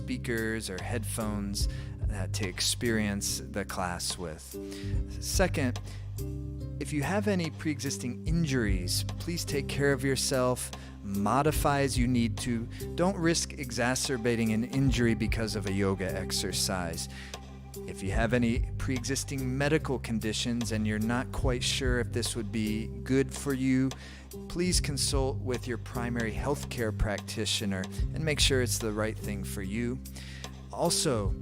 speakers or headphones to experience the class with. Second, if you have any pre-existing injuries, please take care of yourself, modify as you need to. Don't risk exacerbating an injury because of a yoga exercise. If you have any pre-existing medical conditions and you're not quite sure if this would be good for you, please consult with your primary healthcare practitioner and make sure it's the right thing for you. Also,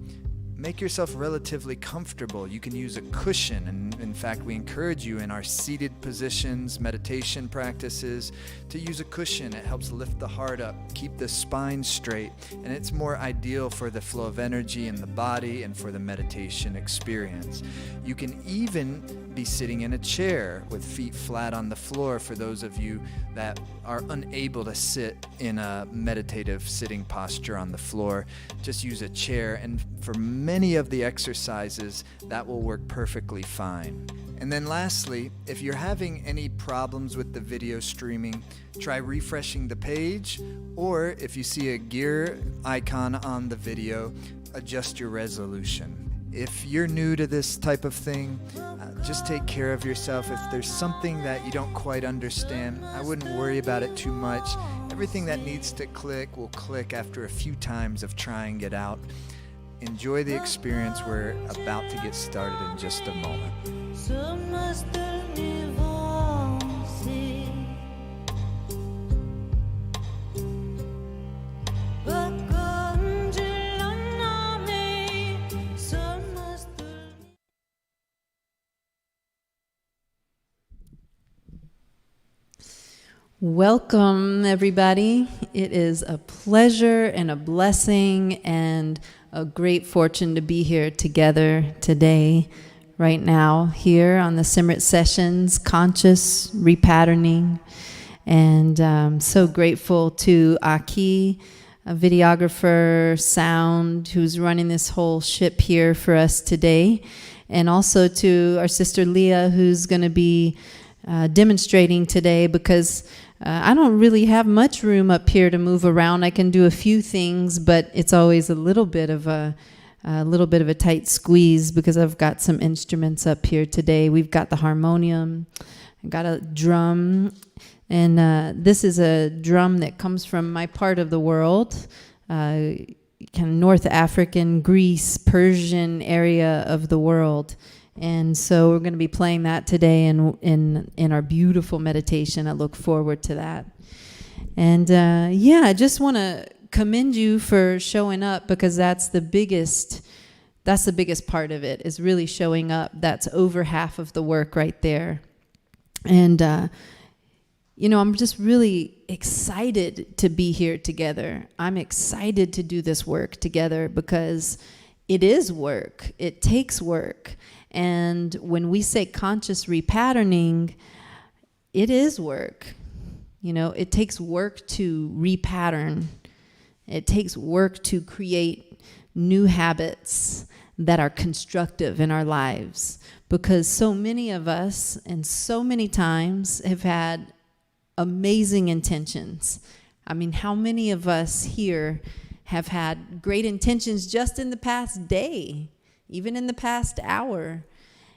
make yourself relatively comfortable. You can use a cushion, and in fact we encourage you in our seated positions, meditation practices, to use a cushion. It helps lift the heart up, keep the spine straight, and it's more ideal for the flow of energy in the body and for the meditation experience. You can even be sitting in a chair with feet flat on the floor for those of you that are unable to sit in a meditative sitting posture on the floor. Just use a chair, and for many of the exercises that will work perfectly fine. And then lastly, if you're having any problems with the video streaming, try refreshing the page, or if you see a gear icon on the video, adjust your resolution. If you're new to this type of thing, just take care of yourself. If there's something that you don't quite understand, I wouldn't worry about it too much. Everything that needs to click will click after a few times of trying it out. Enjoy the experience. We're about to get started in just a moment. Welcome, everybody. It is a pleasure and a blessing and a great fortune to be here together today, right now, here on the Simrit Sessions, conscious repatterning. And I'm so grateful to Aki, a videographer, sound, who's running this whole ship here for us today. And also to our sister Leah, who's going to be demonstrating today, because I don't really have much room up here to move around. I can do a few things, but it's always a little bit of a tight squeeze because I've got some instruments up here today. We've got the harmonium, I've got a drum, and this is a drum that comes from my part of the world, kind of North African, Greece, Persian area of the world. And so we're going to be playing that today in our beautiful meditation. I look forward to that. And I just want to commend you for showing up, because that's the biggest part of it, is really showing up. That's over half of the work right there. And I'm just really excited to be here together. I'm excited to do this work together because it is work. It takes work. And when we say conscious repatterning, it is work. It takes work to repattern. It takes work to create new habits that are constructive in our lives, because so many of us and so many times have had amazing intentions. I mean, how many of us here have had great intentions just in the past day, even in the past hour?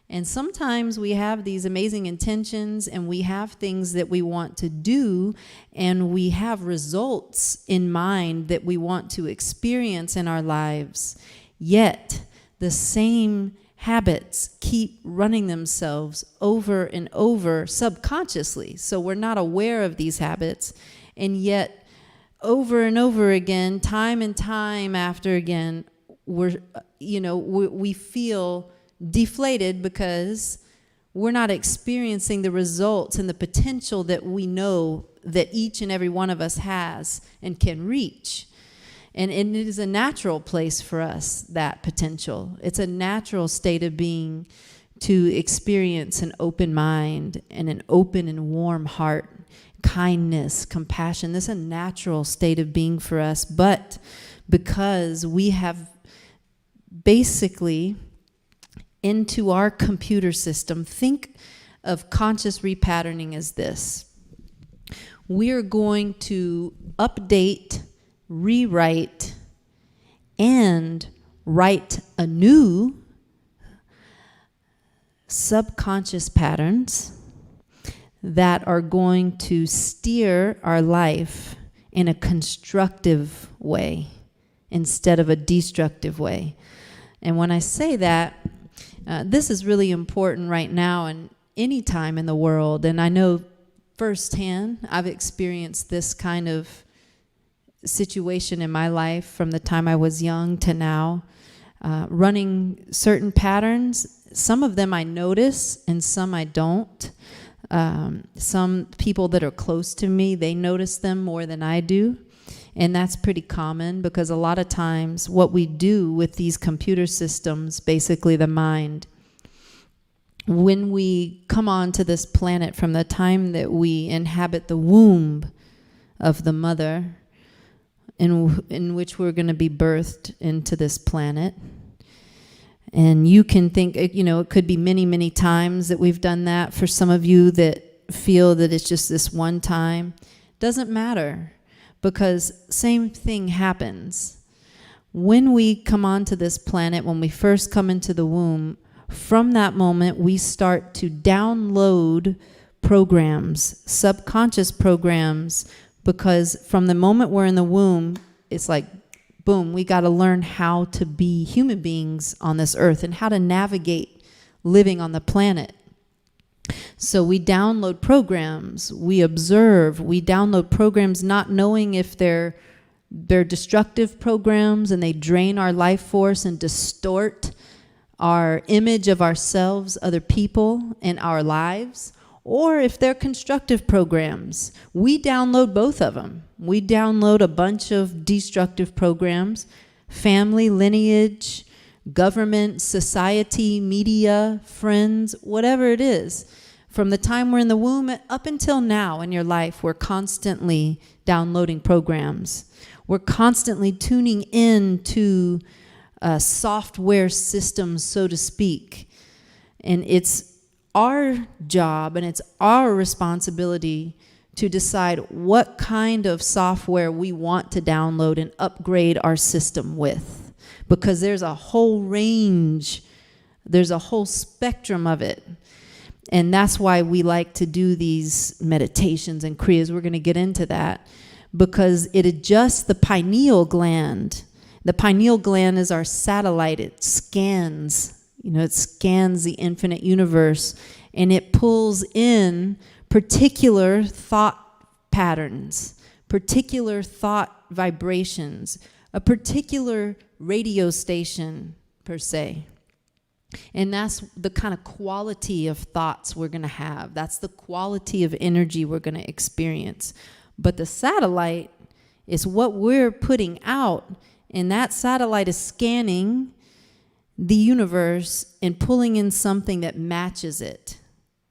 And sometimes we have these amazing intentions and we have things that we want to do, and we have results in mind that we want to experience in our lives. Yet the same habits keep running themselves over and over subconsciously. So we're not aware of these habits, and yet over and over again, time and time after again, we feel deflated because we're not experiencing the results and the potential that we know that each and every one of us has and can reach. And it is a natural place for us, that potential. It's a natural state of being to experience an open mind and an open and warm heart, kindness, compassion. This is a natural state of being for us. But because we have basically into our computer system, think of conscious repatterning as this. We're going to update, rewrite, and write anew subconscious patterns that are going to steer our life in a constructive way instead of a destructive way. And when I say that, this is really important right now and any time in the world. And I know firsthand, I've experienced this kind of situation in my life from the time I was young to now, running certain patterns. Some of them I notice and some I don't. Some people that are close to me, they notice them more than I do. And that's pretty common because a lot of times what we do with these computer systems, basically the mind, when we come onto this planet from the time that we inhabit the womb of the mother in which we're going to be birthed into this planet. And you can think, it could be many, many times that we've done that. For some of you that feel that it's just this one time, doesn't matter, because same thing happens. When we come onto this planet, when we first come into the womb, from that moment, we start to download programs, subconscious programs, because from the moment we're in the womb, it's like, boom, we got to learn how to be human beings on this earth and how to navigate living on the planet. So we download programs, we observe, we download programs not knowing if they're destructive programs and they drain our life force and distort our image of ourselves, other people, and our lives, or if they're constructive programs. We download both of them. We download a bunch of destructive programs, family, lineage, government, society, media, friends, whatever it is. From the time we're in the womb up until now in your life, we're constantly downloading programs. We're constantly tuning in to software systems, so to speak. And it's our job and it's our responsibility to decide what kind of software we want to download and upgrade our system with. Because there's a whole range, there's a whole spectrum of it. And that's why we like to do these meditations and kriyas. We're going to get into that because it adjusts the pineal gland. The pineal gland is our satellite. It scans, it scans the infinite universe, and it pulls in particular thought patterns, particular thought vibrations, a particular radio station, per se. And that's the kind of quality of thoughts we're going to have. That's the quality of energy we're going to experience. But the satellite is what we're putting out, and that satellite is scanning the universe and pulling in something that matches it.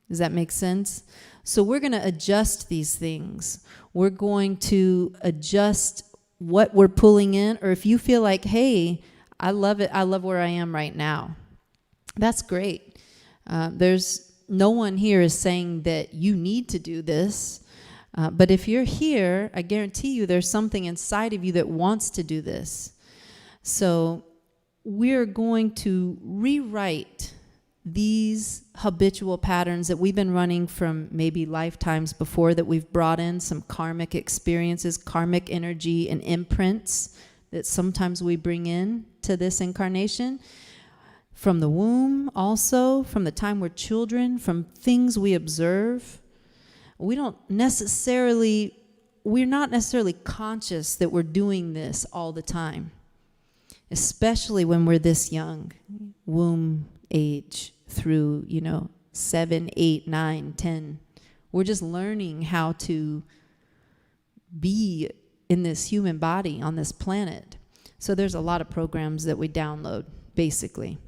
Does that make sense? So we're going to adjust these things. We're going to adjust what we're pulling in. Or if you feel like, hey, I love it, I love where I am right now, that's great. There's no one here is saying that you need to do this. But if you're here, I guarantee you there's something inside of you that wants to do this. So we're going to rewrite these habitual patterns that we've been running from maybe lifetimes before, that we've brought in some karmic experiences, karmic energy and imprints that sometimes we bring in to this incarnation. From the womb also, from the time we're children, from things we observe. We're not necessarily conscious that we're doing this all the time, especially when we're this young, womb age through, 7, 8, 9, 10. We're just learning how to be in this human body on this planet. So there's a lot of programs that we download, basically.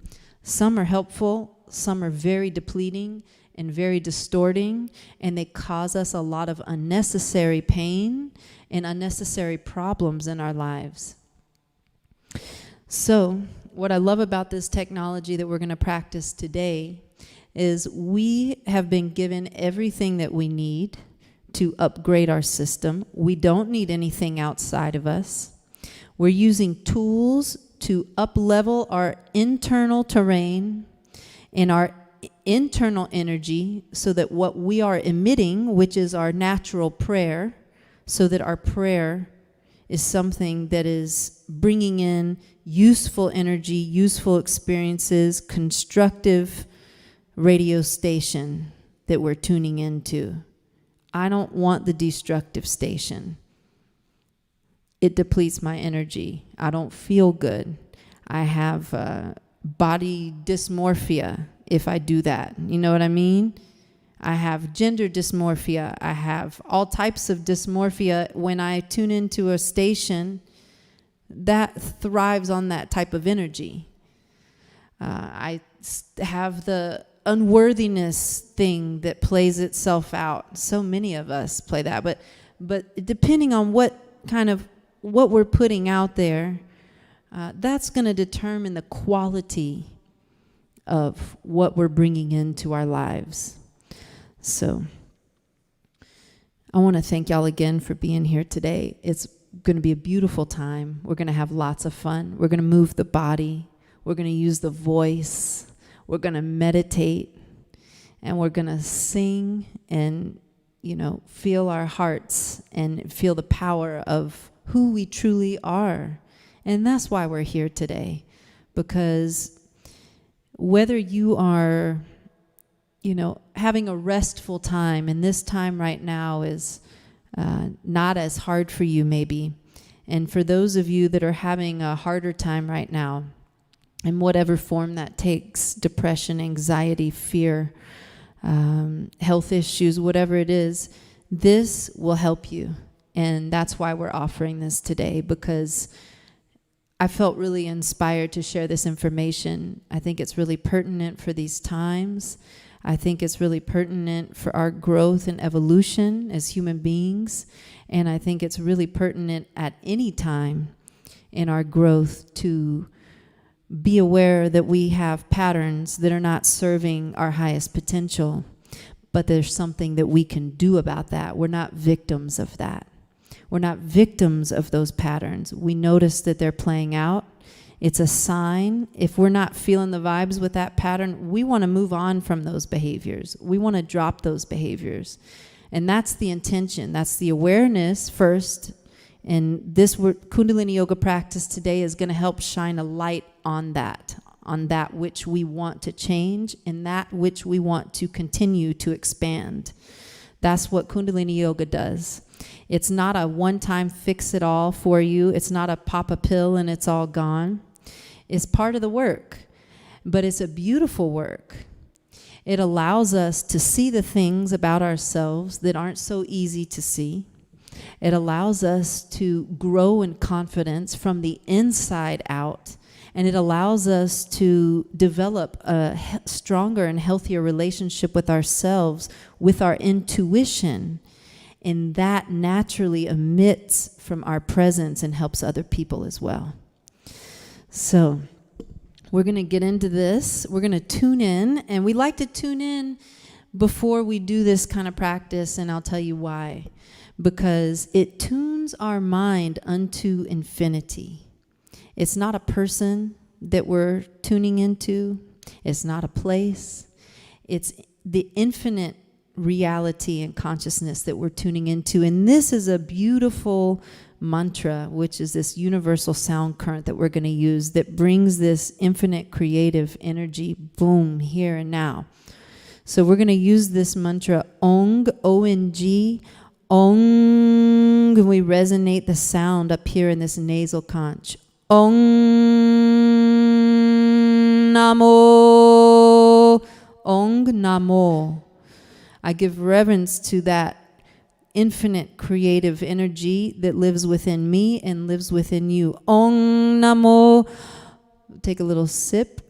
Some are helpful, some are very depleting and very distorting, and they cause us a lot of unnecessary pain and unnecessary problems in our lives. So what I love about this technology that we're going to practice today is we have been given everything that we need to upgrade our system. We don't need anything outside of us. We're using tools to up-level our internal terrain and our internal energy so that what we are emitting, which is our natural prayer, so that our prayer is something that is bringing in useful energy, useful experiences, constructive radio station that we're tuning into. I don't want the destructive station. It depletes my energy. I don't feel good. I have body dysmorphia if I do that. You know what I mean? I have gender dysmorphia. I have all types of dysmorphia when I tune into a station that thrives on that type of energy. I have the unworthiness thing that plays itself out. So many of us play that, but depending on what we're putting out there, that's going to determine the quality of what we're bringing into our lives. So I want to thank y'all again for being here today. It's going to be a beautiful time. We're going to have lots of fun. We're going to move the body. We're going to use the voice. We're going to meditate. And we're going to sing and, feel our hearts and feel the power of who we truly are. And that's why we're here today. Because whether you are, having a restful time, and this time right now is not as hard for you maybe. And for those of you that are having a harder time right now, in whatever form that takes, depression, anxiety, fear, health issues, whatever it is, this will help you. And that's why we're offering this today, because I felt really inspired to share this information. I think it's really pertinent for these times. I think it's really pertinent for our growth and evolution as human beings. And I think it's really pertinent at any time in our growth to be aware that we have patterns that are not serving our highest potential, but there's something that we can do about that. We're not victims of that. We're not victims of those patterns. We notice that they're playing out. It's a sign. If we're not feeling the vibes with that pattern, we want to move on from those behaviors. We want to drop those behaviors. And that's the intention. That's the awareness first. And this Kundalini Yoga practice today is going to help shine a light on that which we want to change and that which we want to continue to expand. That's what Kundalini Yoga does. It's not a one-time fix-it-all for you. It's not a pop a pill and it's all gone. It's part of the work, but it's a beautiful work. It allows us to see the things about ourselves that aren't so easy to see. It allows us to grow in confidence from the inside out, and it allows us to develop a stronger and healthier relationship with ourselves, with our intuition, and that naturally emits from our presence and helps other people as well. So we're going to get into this. We're going to tune in, and we like to tune in before we do this kind of practice, and I'll tell you why. Because it tunes our mind unto infinity. It's not a person that we're tuning into. It's not a place. It's the infinite reality and consciousness that we're tuning into. And this is a beautiful mantra, which is this universal sound current that we're going to use that brings this infinite creative energy, boom, here and now. So we're going to use this mantra, Ong, O-N-G, Ong, and we resonate the sound up here in this nasal conch. Ong Namo, Ong Namo. I give reverence to that infinite creative energy that lives within me and lives within you. Ong Namo. Take a little sip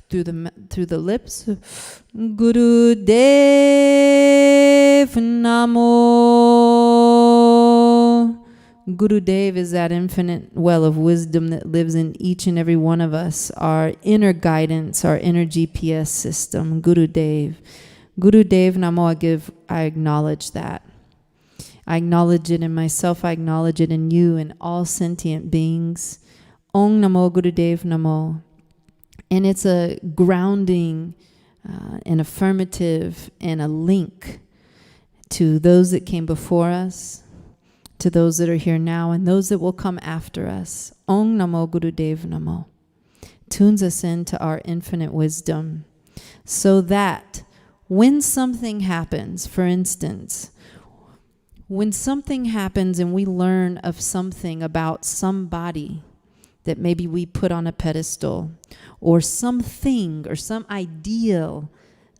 through the lips. Guru Dev Namo. Guru Dev is that infinite well of wisdom that lives in each and every one of us, our inner guidance, our inner GPS system. Guru Dev. Guru Dev Namo, I acknowledge that. I acknowledge it in myself, I acknowledge it in you and all sentient beings. Om Namo Gurudev Namo. And it's a grounding, an affirmative, and a link to those that came before us, to those that are here now, and those that will come after us. Om Namo Gurudev Namo. Tunes us into our infinite wisdom so that when something happens, for instance, when something happens and we learn of something about somebody that maybe we put on a pedestal, or something or some ideal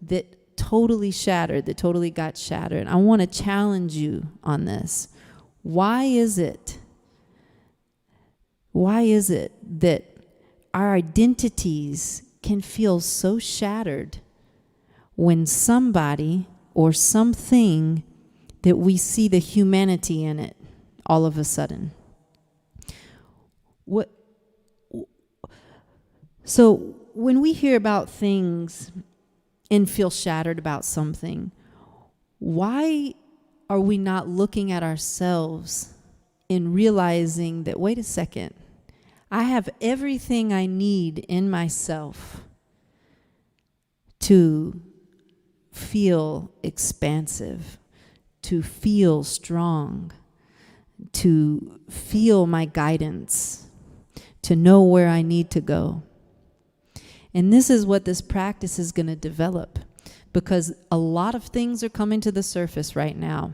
that totally shattered, that totally got shattered, I want to challenge you on this. Why is it that our identities can feel so shattered when somebody or something that we see the humanity in it all of a sudden? So when we hear about things and feel shattered about something, why are we not looking at ourselves and realizing that, wait a second, I have everything I need in myself to feel expansive, to feel strong, to feel my guidance, to know where I need to go. And this is what this practice is going to develop, because a lot of things are coming to the surface right now.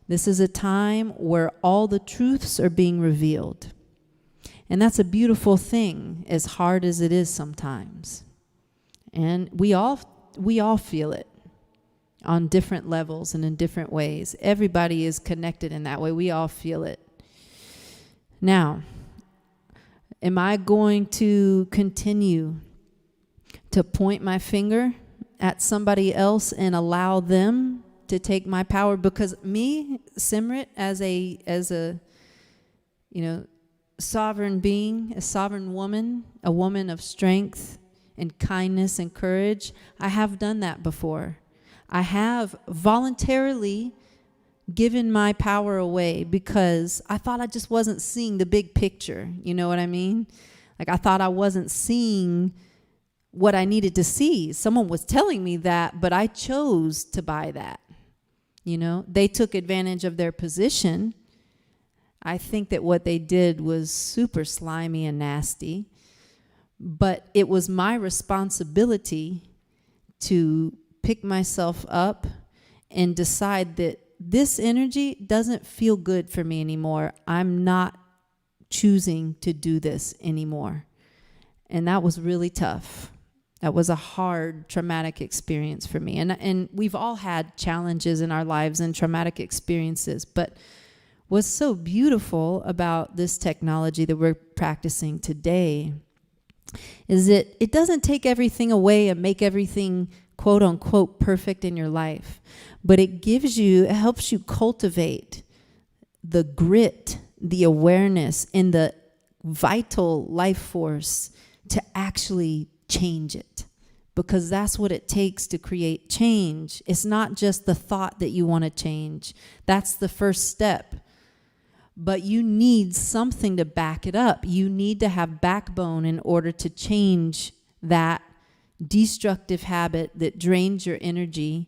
This is a time where all the truths are being revealed. And that's a beautiful thing, as hard as it is sometimes. And we all feel it on different levels and in different ways. Everybody is connected in that way. We all feel it. Now, am I going to continue to point my finger at somebody else and allow them to take my power? Because me, Simrit, as a sovereign being, a sovereign woman, a woman of strength and kindness and courage, I have done that before. I have voluntarily given my power away because I thought I just wasn't seeing the big picture. You know what I mean? Like, I thought I wasn't seeing what I needed to see. Someone was telling me that, but I chose to buy that. You know, they took advantage of their position. I think that what they did was super slimy and nasty, but it was my responsibility to pick myself up and decide that this energy doesn't feel good for me anymore. I'm not choosing to do this anymore. And that was really tough. That was a hard, traumatic experience for me. And we've all had challenges in our lives and traumatic experiences. But what's so beautiful about this technology that we're practicing today is that it doesn't take everything away and make everything quote unquote perfect in your life. But it helps you cultivate the grit, the awareness, and the vital life force to actually change it, because that's what it takes to create change. It's not just the thought that you want to change. That's the first step. But you need something to back it up. You need to have backbone in order to change that destructive habit that drains your energy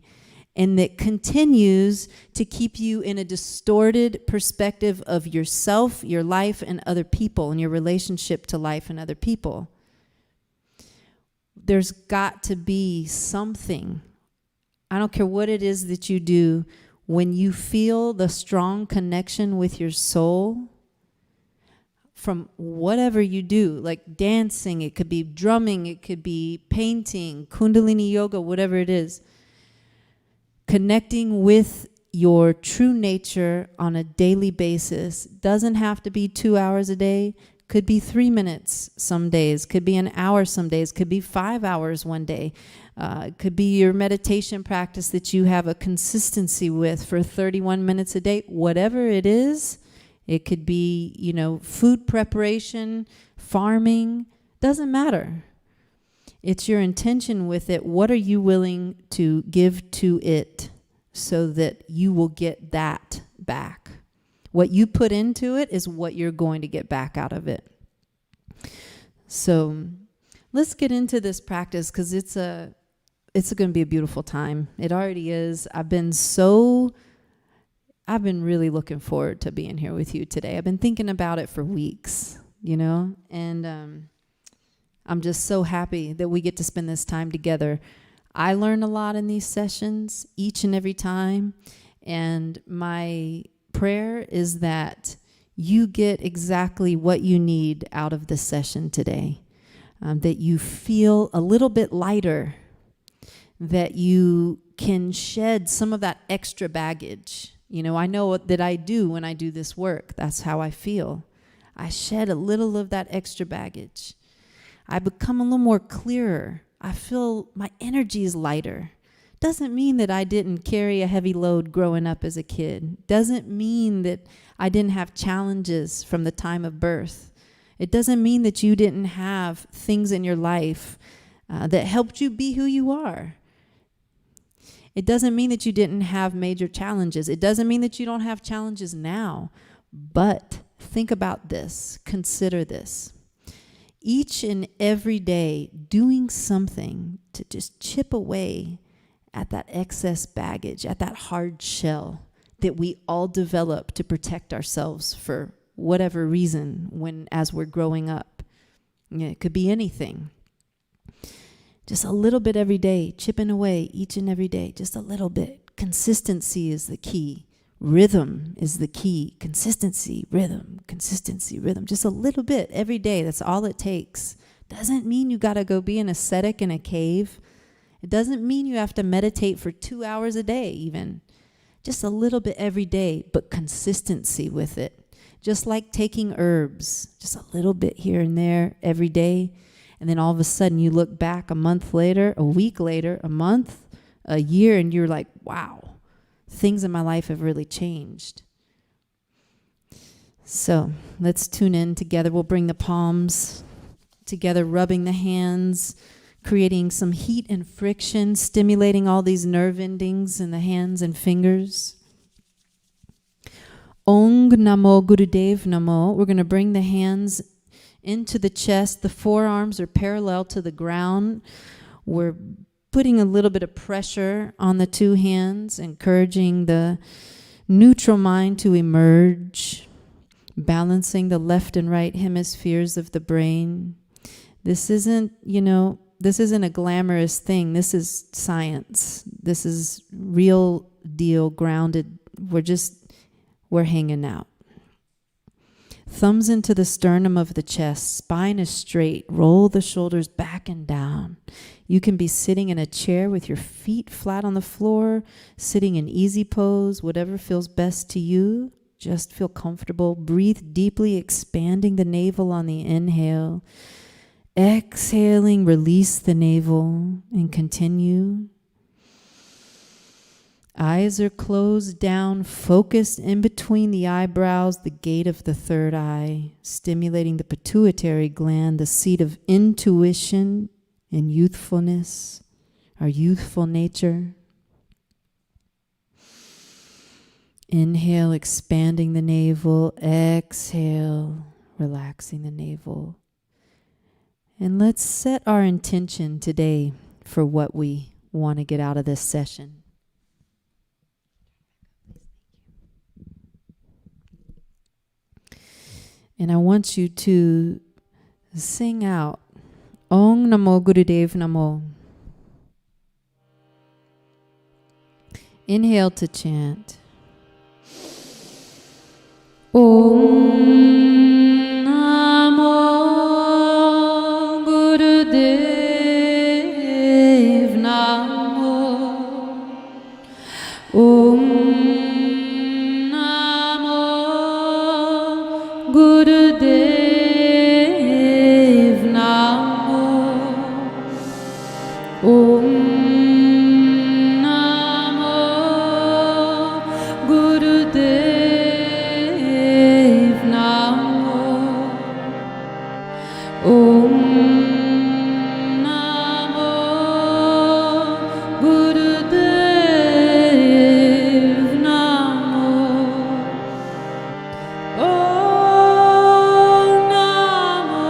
and that continues to keep you in a distorted perspective of yourself, your life, and other people, and your relationship to life and other people. There's got to be something. I don't care what it is that you do, when you feel the strong connection with your soul from whatever you do, like dancing, it could be drumming, it could be painting, Kundalini yoga, whatever it is, connecting with your true nature on a daily basis. Doesn't have to be 2 hours a day. Could be 3 minutes some days, could be an hour some days, could be 5 hours one day. Could be your meditation practice that you have a consistency with for 31 minutes a day. Whatever it is, it could be, food preparation, farming, doesn't matter. It's your intention with it. What are you willing to give to it so that you will get that back? What you put into it is what you're going to get back out of it. So let's get into this practice, because it's going to be a beautiful time. It already is. I've been really looking forward to being here with you today. I've been thinking about it for weeks, and I'm just so happy that we get to spend this time together. I learn a lot in these sessions each and every time, and my prayer is that you get exactly what you need out of this session today, that you feel a little bit lighter, that you can shed some of that extra baggage. I know that I do when I do this work. That's how I feel. I shed a little of that extra baggage. I become a little more clearer. I feel my energy is lighter. Doesn't mean that I didn't carry a heavy load growing up as a kid. Doesn't mean that I didn't have challenges from the time of birth. It doesn't mean that you didn't have things in your life that helped you be who you are. It doesn't mean that you didn't have major challenges. It doesn't mean that you don't have challenges now. But think about this. Consider this. Each and every day, doing something to just chip away at that excess baggage, at that hard shell that we all develop to protect ourselves for whatever reason as we're growing up. It could be anything. Just a little bit every day, chipping away each and every day, just a little bit. Consistency is the key. Rhythm is the key. Consistency, rhythm, just a little bit every day. That's all it takes. Doesn't mean you got to go be an ascetic in a cave. It doesn't mean you have to meditate for 2 hours a day even. Just a little bit every day, but consistency with it. Just like taking herbs, just a little bit here and there every day. And then all of a sudden you look back a month later, a week later, a month, a year, and you're like, wow, things in my life have really changed. So let's tune in together. We'll bring the palms together, rubbing the hands, creating some heat and friction, stimulating all these nerve endings in the hands and fingers. Ong Namo Gurudev Namo. We're going to bring the hands into the chest. The forearms are parallel to the ground. We're putting a little bit of pressure on the two hands, encouraging the neutral mind to emerge, balancing the left and right hemispheres of the brain. This isn't a glamorous thing. This is science. This is real deal, grounded. We're hanging out. Thumbs into the sternum of the chest, spine is straight, roll the shoulders back and down. You can be sitting in a chair with your feet flat on the floor, sitting in easy pose, whatever feels best to you. Just feel comfortable. Breathe deeply, expanding the navel on the inhale. Exhaling, release the navel and continue. Eyes are closed down, focused in between the eyebrows, the gate of the third eye, stimulating the pituitary gland, the seat of intuition and youthfulness, our youthful nature. Inhale, expanding the navel. Exhale, relaxing the navel. And let's set our intention today for what we want to get out of this session. And I want you to sing out Ong Namo Gurudev Namo. Inhale to chant. Om Namo Gurudev Namo. Om Gurudev Namo. Om Namo Gurudev Namo. Om Namo Gurudev Namo. Om Namo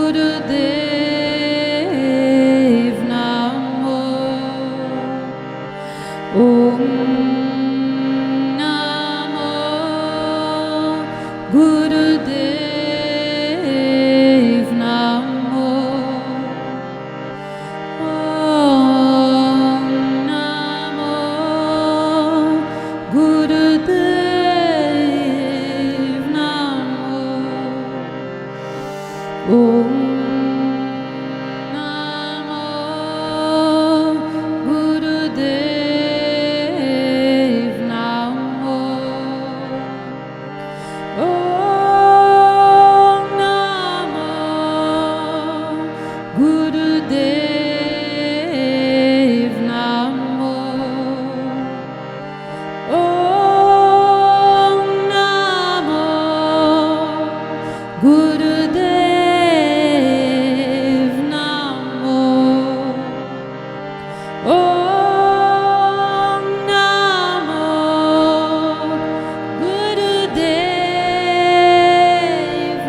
Gurudev Namo. Om Namo Gurudev Namo. Om Namo Gurudev Namo. Om Namo Gurudev Namo. Om Namo Gurudev Namo. Om Namo Gurudev Namo. Om Namo Gurudev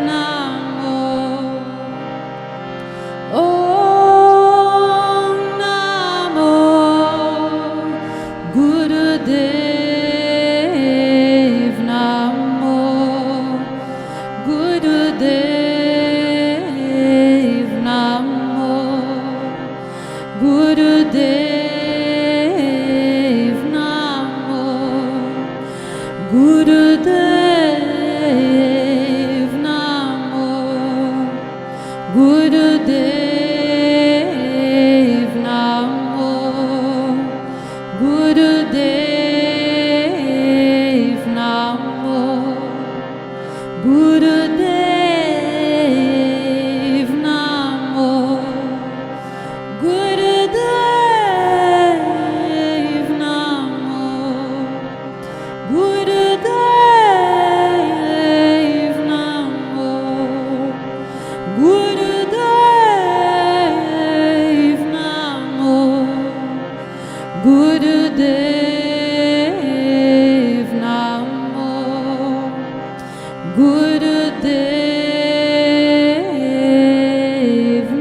Namo. Om Namo Gurudev Namo. Gurudev Namo. Gurudev Namo. Gurudev Namo. Gurudev Namo. Gurudev Namo. Gurudev Namo. Gurudev Namo. Gurudev Namo. Gurudev Namo. Gurudev Namo. Gurudev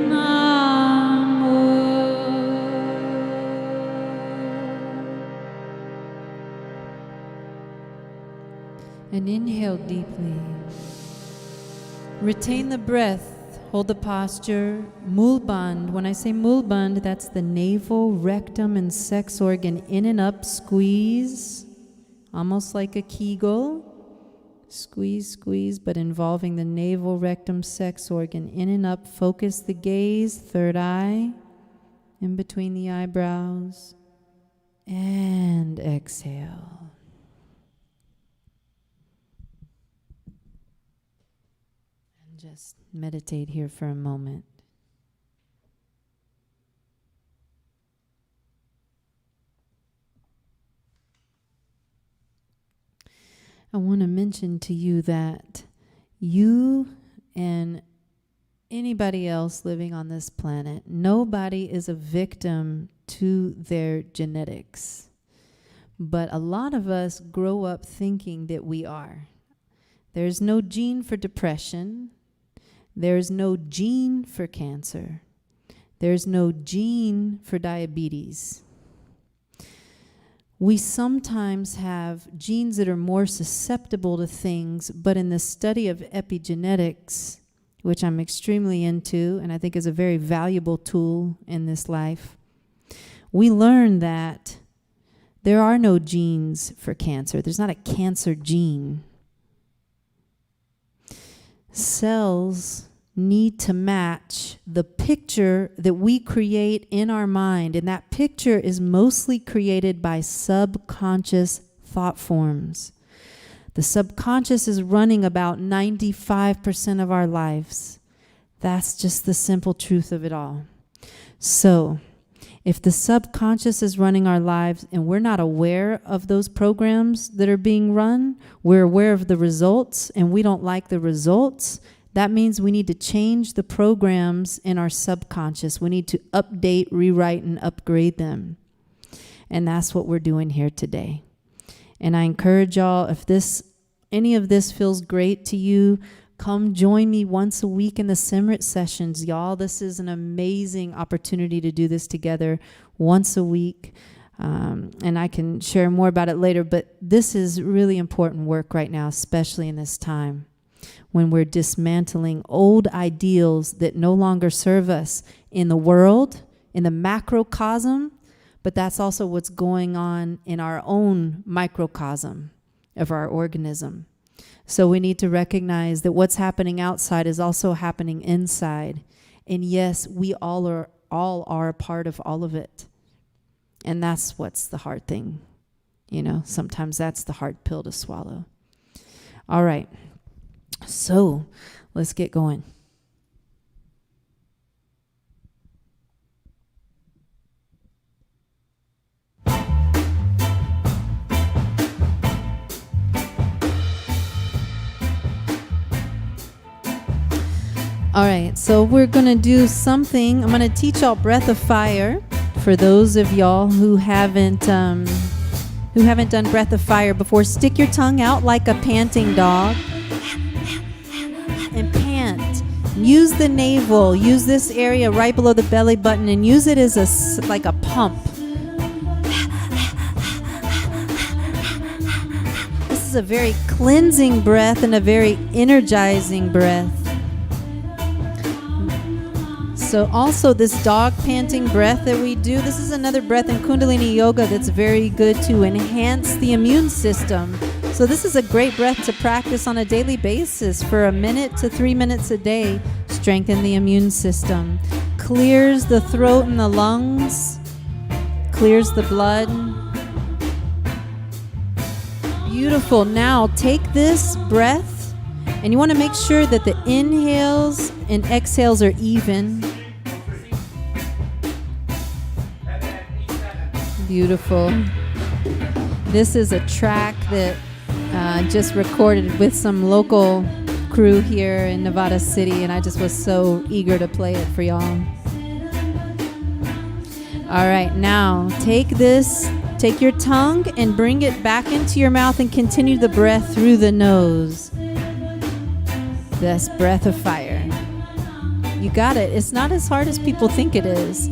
Namo. And inhale deeply. Retain the breath. Hold the posture. Mulband. When I say mulband, that's the navel, rectum, and sex organ in and up. Squeeze. Almost like a Kegel. Squeeze, squeeze, but involving the navel, rectum, sex organ in and up. Focus the gaze, third eye, in between the eyebrows. And exhale. And just meditate here for a moment. I want to mention to you that you and anybody else living on this planet, nobody is a victim to their genetics. But a lot of us grow up thinking that we are. There's no gene for depression. There's no gene for cancer. There's no gene for diabetes. We sometimes have genes that are more susceptible to things, but in the study of epigenetics, which I'm extremely into and I think is a very valuable tool in this life, we learn that there are no genes for cancer. There's not a cancer gene. Cells need to match the picture that we create in our mind, and that picture is mostly created by subconscious thought forms. The subconscious is running about 95% of our lives. That's just the simple truth of it all. So, if the subconscious is running our lives and we're not aware of those programs that are being run, we're aware of the results and we don't like the results, that means we need to change the programs in our subconscious. We need to update, rewrite, and upgrade them. And that's what we're doing here today. And I encourage y'all, if any of this feels great to you, Come join me once a week in the Simrit Sessions, y'all. This is an amazing opportunity to do this together once a week. And I can share more about it later, but this is really important work right now, especially in this time when we're dismantling old ideals that no longer serve us in the world, in the macrocosm, but that's also what's going on in our own microcosm of our organism. So we need to recognize that what's happening outside is also happening inside. And yes, we all are a part of all of it. And that's what's the hard thing. You know, sometimes that's the hard pill to swallow. All right. So let's get going. All right, so we're going to do something. I'm going to teach y'all breath of fire for those of y'all who haven't done breath of fire before. Stick your tongue out like a panting dog and pant. Use the navel. Use this area right below the belly button and use it as like a pump. This is a very cleansing breath and a very energizing breath. So also this dog panting breath that we do, this is another breath in Kundalini Yoga that's very good to enhance the immune system. So this is a great breath to practice on a daily basis for 1 minute to 3 minutes a day. Strengthen the immune system. Clears the throat and the lungs. Clears the blood. Beautiful. Now take this breath and you want to make sure that the inhales and exhales are even. Beautiful. This is a track that just recorded with some local crew here in Nevada City, and I just was so eager to play it for y'all. All right, now take your tongue and bring it back into your mouth and continue the breath through the nose. This breath of fire. You got it. It's not as hard as people think it is.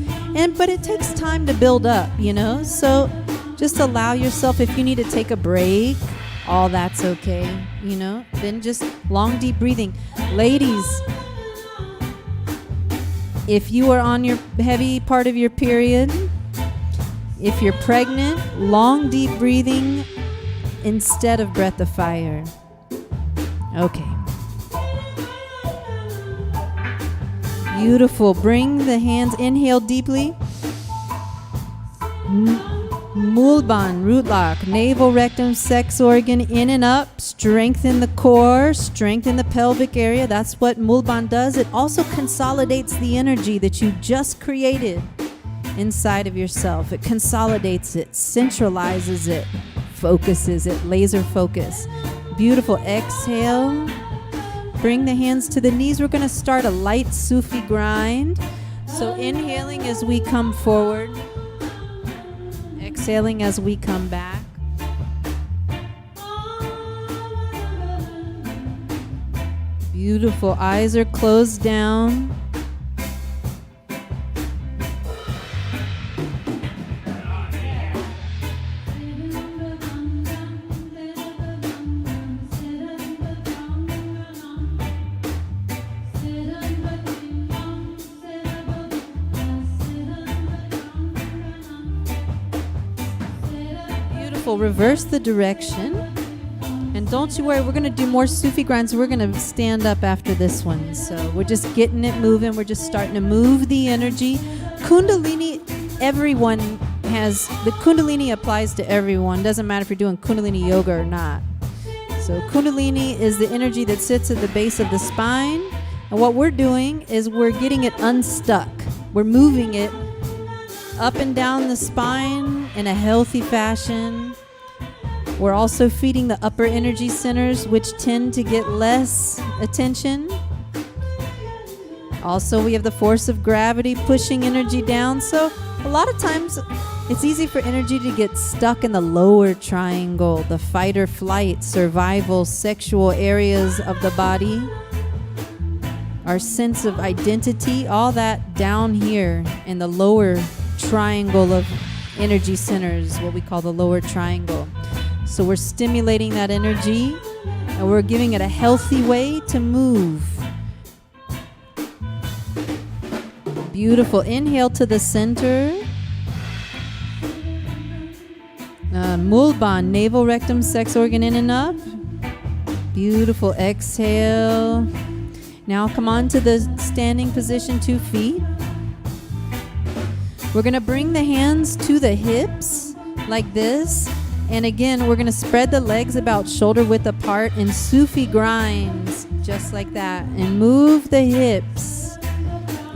But it takes time to build up, you know? So just allow yourself, if you need to take a break, all that's okay, you know? Then just long, deep breathing. Ladies, if you are on your heavy part of your period, if you're pregnant, long, deep breathing instead of breath of fire. Okay. Beautiful. Bring the hands, inhale deeply. Mulban, root lock, navel, rectum, sex organ, in and up. Strengthen the core, strengthen the pelvic area. That's what Mulban does. It also consolidates the energy that you just created inside of yourself. It consolidates it, centralizes it, focuses it, laser focus. Beautiful. Exhale. Bring the hands to the knees. We're going to start a light Sufi grind. So inhaling as we come forward. Exhaling as we come back. Beautiful. Eyes are closed down. Reverse the direction, and don't you worry, we're going to do more Sufi grinds. We're going to stand up after this one, so we're just getting it moving. We're just starting to move the energy. Kundalini, everyone has the Kundalini, applies to everyone. Doesn't matter if you're doing Kundalini yoga or not. So Kundalini is the energy that sits at the base of the spine, and what we're doing is we're getting it unstuck. We're moving it up and down the spine in a healthy fashion. We're also feeding the upper energy centers, which tend to get less attention. Also, we have the force of gravity pushing energy down. So a lot of times it's easy for energy to get stuck in the lower triangle, the fight or flight, survival, sexual areas of the body. our sense of identity, all that down here in the lower triangle of energy centers, what we call the lower triangle. So we're stimulating that energy and we're giving it a healthy way to move. Beautiful. Inhale to the center. Mulban, navel, rectum, sex organ in and up. Beautiful. Exhale. Now come on to the standing position, 2 feet. We're going to bring the hands to the hips like this. And again, we're going to spread the legs about shoulder width apart in Sufi grinds, just like that. And move the hips.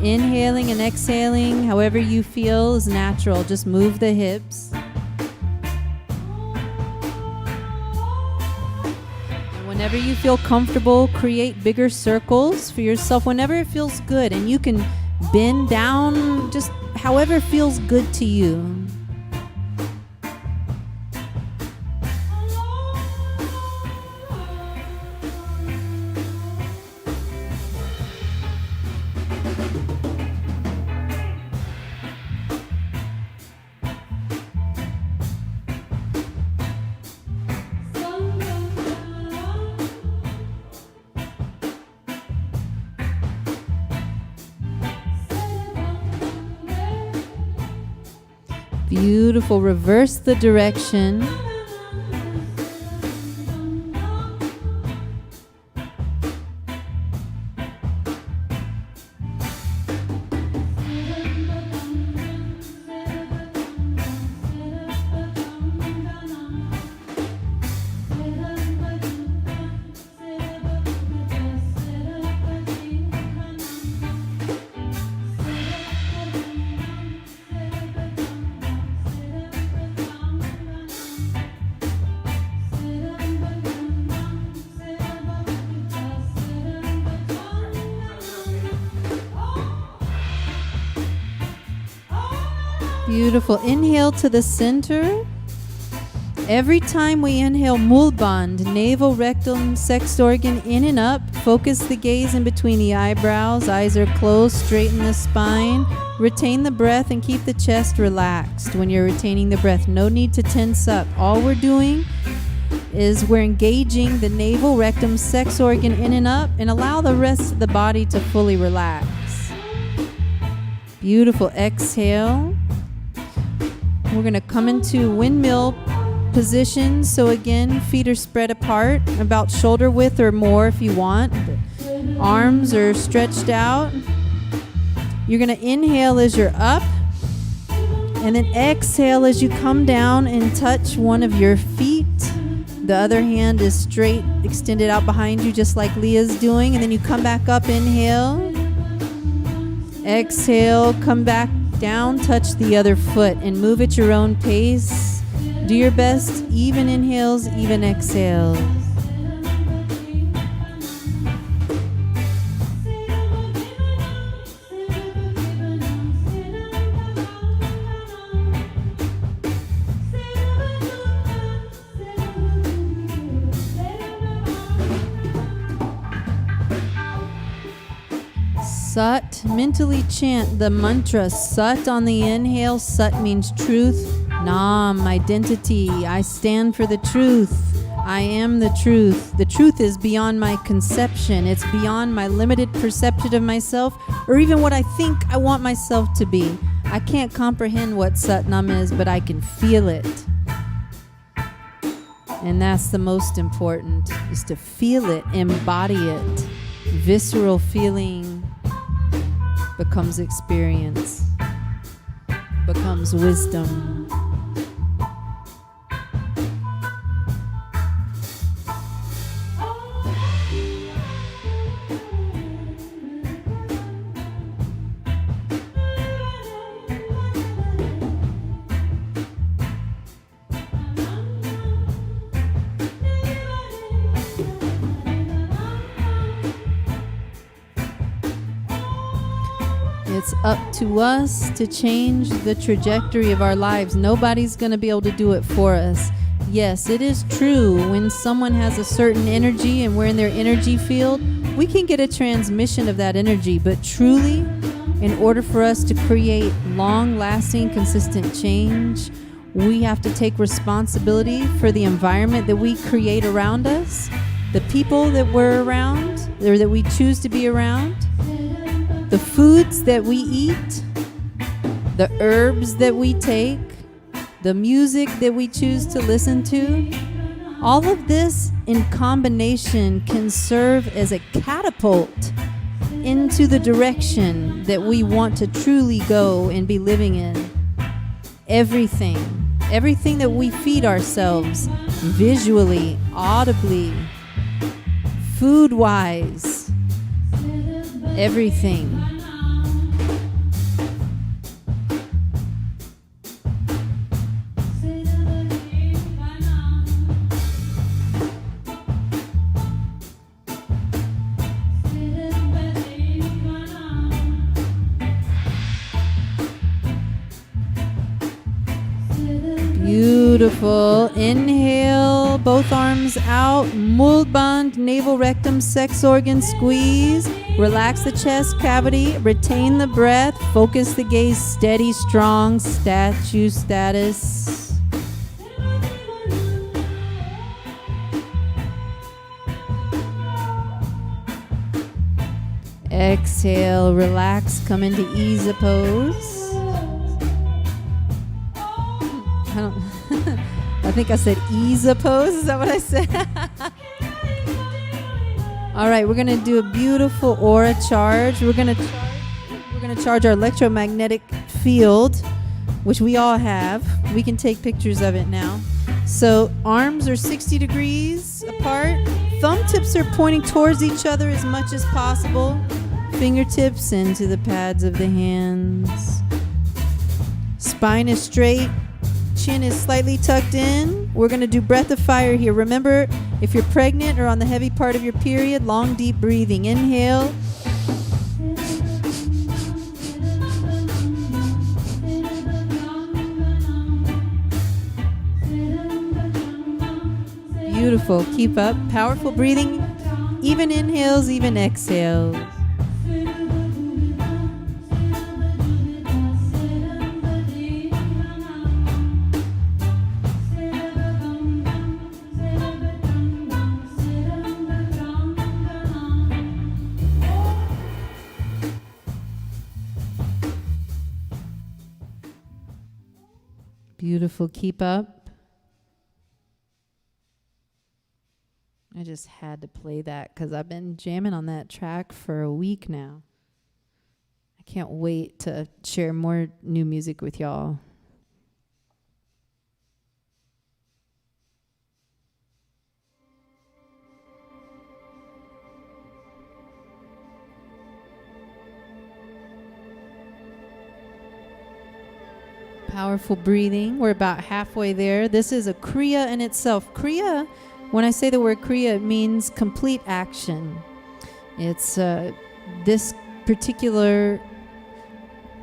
Inhaling and exhaling, however you feel is natural. Just move the hips. And whenever you feel comfortable, create bigger circles for yourself whenever it feels good. And you can bend down just however feels good to you. Beautiful. Reverse the direction. Beautiful. Inhale to the center. Every time we inhale, mulband, navel, rectum, sex organ in and up. Focus the gaze in between the eyebrows. Eyes are closed. Straighten the spine. Retain the breath and keep the chest relaxed when you're retaining the breath. No need to tense up. All we're doing is we're engaging the navel, rectum, sex organ in and up, and allow the rest of the body to fully relax. Beautiful. Exhale. We're going to come into windmill position. So again, feet are spread apart, about shoulder width or more if you want. Arms are stretched out. You're going to inhale as you're up, and then exhale as you come down and touch one of your feet. The other hand is straight, extended out behind you, just like Leah's doing. And then you come back up, inhale. Exhale, come back down, touch the other foot, and move at your own pace. Do your best, even inhales, even exhales. Sat, mentally chant the mantra Sat on the inhale. Sat means truth. Nam, identity. I stand for the truth. I am the truth. The truth is beyond my conception. It's beyond my limited perception of myself, or even what I think I want myself to be. I can't comprehend what Sat Nam is, but I can feel it. And that's the most important, is to feel it, embody it. Visceral feeling becomes experience, becomes wisdom. It's up to us to change the trajectory of our lives. Nobody's going to be able to do it for us. Yes, it is true. When someone has a certain energy and we're in their energy field, we can get a transmission of that energy. But truly, in order for us to create long-lasting, consistent change, we have to take responsibility for the environment that we create around us, the people that we're around, or that we choose to be around, the foods that we eat, the herbs that we take, the music that we choose to listen to. All of this in combination can serve as a catapult into the direction that we want to truly go and be living in. Everything that we feed ourselves, visually, audibly, food-wise, everything. Beautiful. Inhale, both arms out. Mulband, navel, rectum, sex organ squeeze. Relax the chest cavity. Retain the breath. Focus the gaze steady, strong, statue status. Exhale, relax, come into ease pose. I think I said ease pose. Is that what I said? All right, we're gonna do a beautiful aura charge. We're gonna charge our electromagnetic field, which we all have. We can take pictures of it now. So arms are 60 degrees apart. Thumb tips are pointing towards each other as much as possible. Fingertips into the pads of the hands. Spine is straight. Chin is slightly tucked in. We're going to do breath of fire here. Remember, if you're pregnant or on the heavy part of your period, long, deep breathing. Inhale. Beautiful. Keep up. Powerful breathing. Even inhales, even exhales. Beautiful. Keep up. I just had to play that because I've been jamming on that track for a week now. I can't wait to share more new music with y'all. Powerful breathing. We're about halfway there. This is a Kriya in itself. Kriya, when I say the word Kriya, it means complete action. It's this particular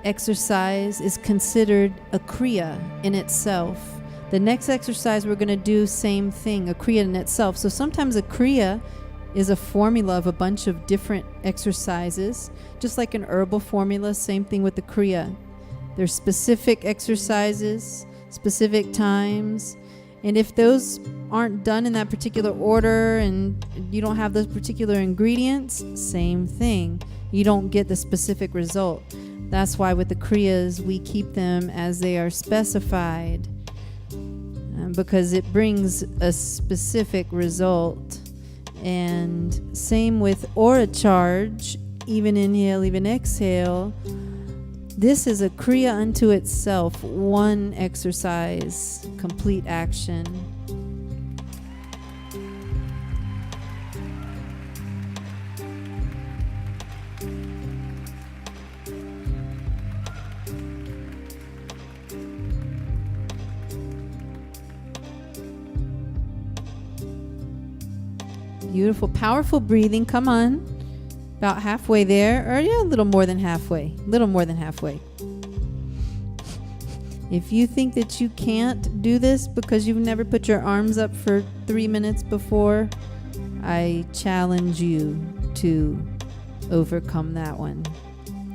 exercise is considered a Kriya in itself. The next exercise we're going to do, same thing, a Kriya in itself. So sometimes a Kriya is a formula of a bunch of different exercises, just like an herbal formula, same thing with the Kriya. There's specific exercises, specific times, and if those aren't done in that particular order and you don't have those particular ingredients, same thing. You don't get the specific result. That's why with the Kriyas, we keep them as they are specified, because it brings a specific result. And same with aura charge, even inhale, even exhale. This is a Kriya unto itself, one exercise, complete action. Beautiful, powerful breathing. Come on. About halfway there, or yeah, a little more than halfway. If you think that you can't do this because you've never put your arms up for 3 minutes before, I challenge you to overcome that one.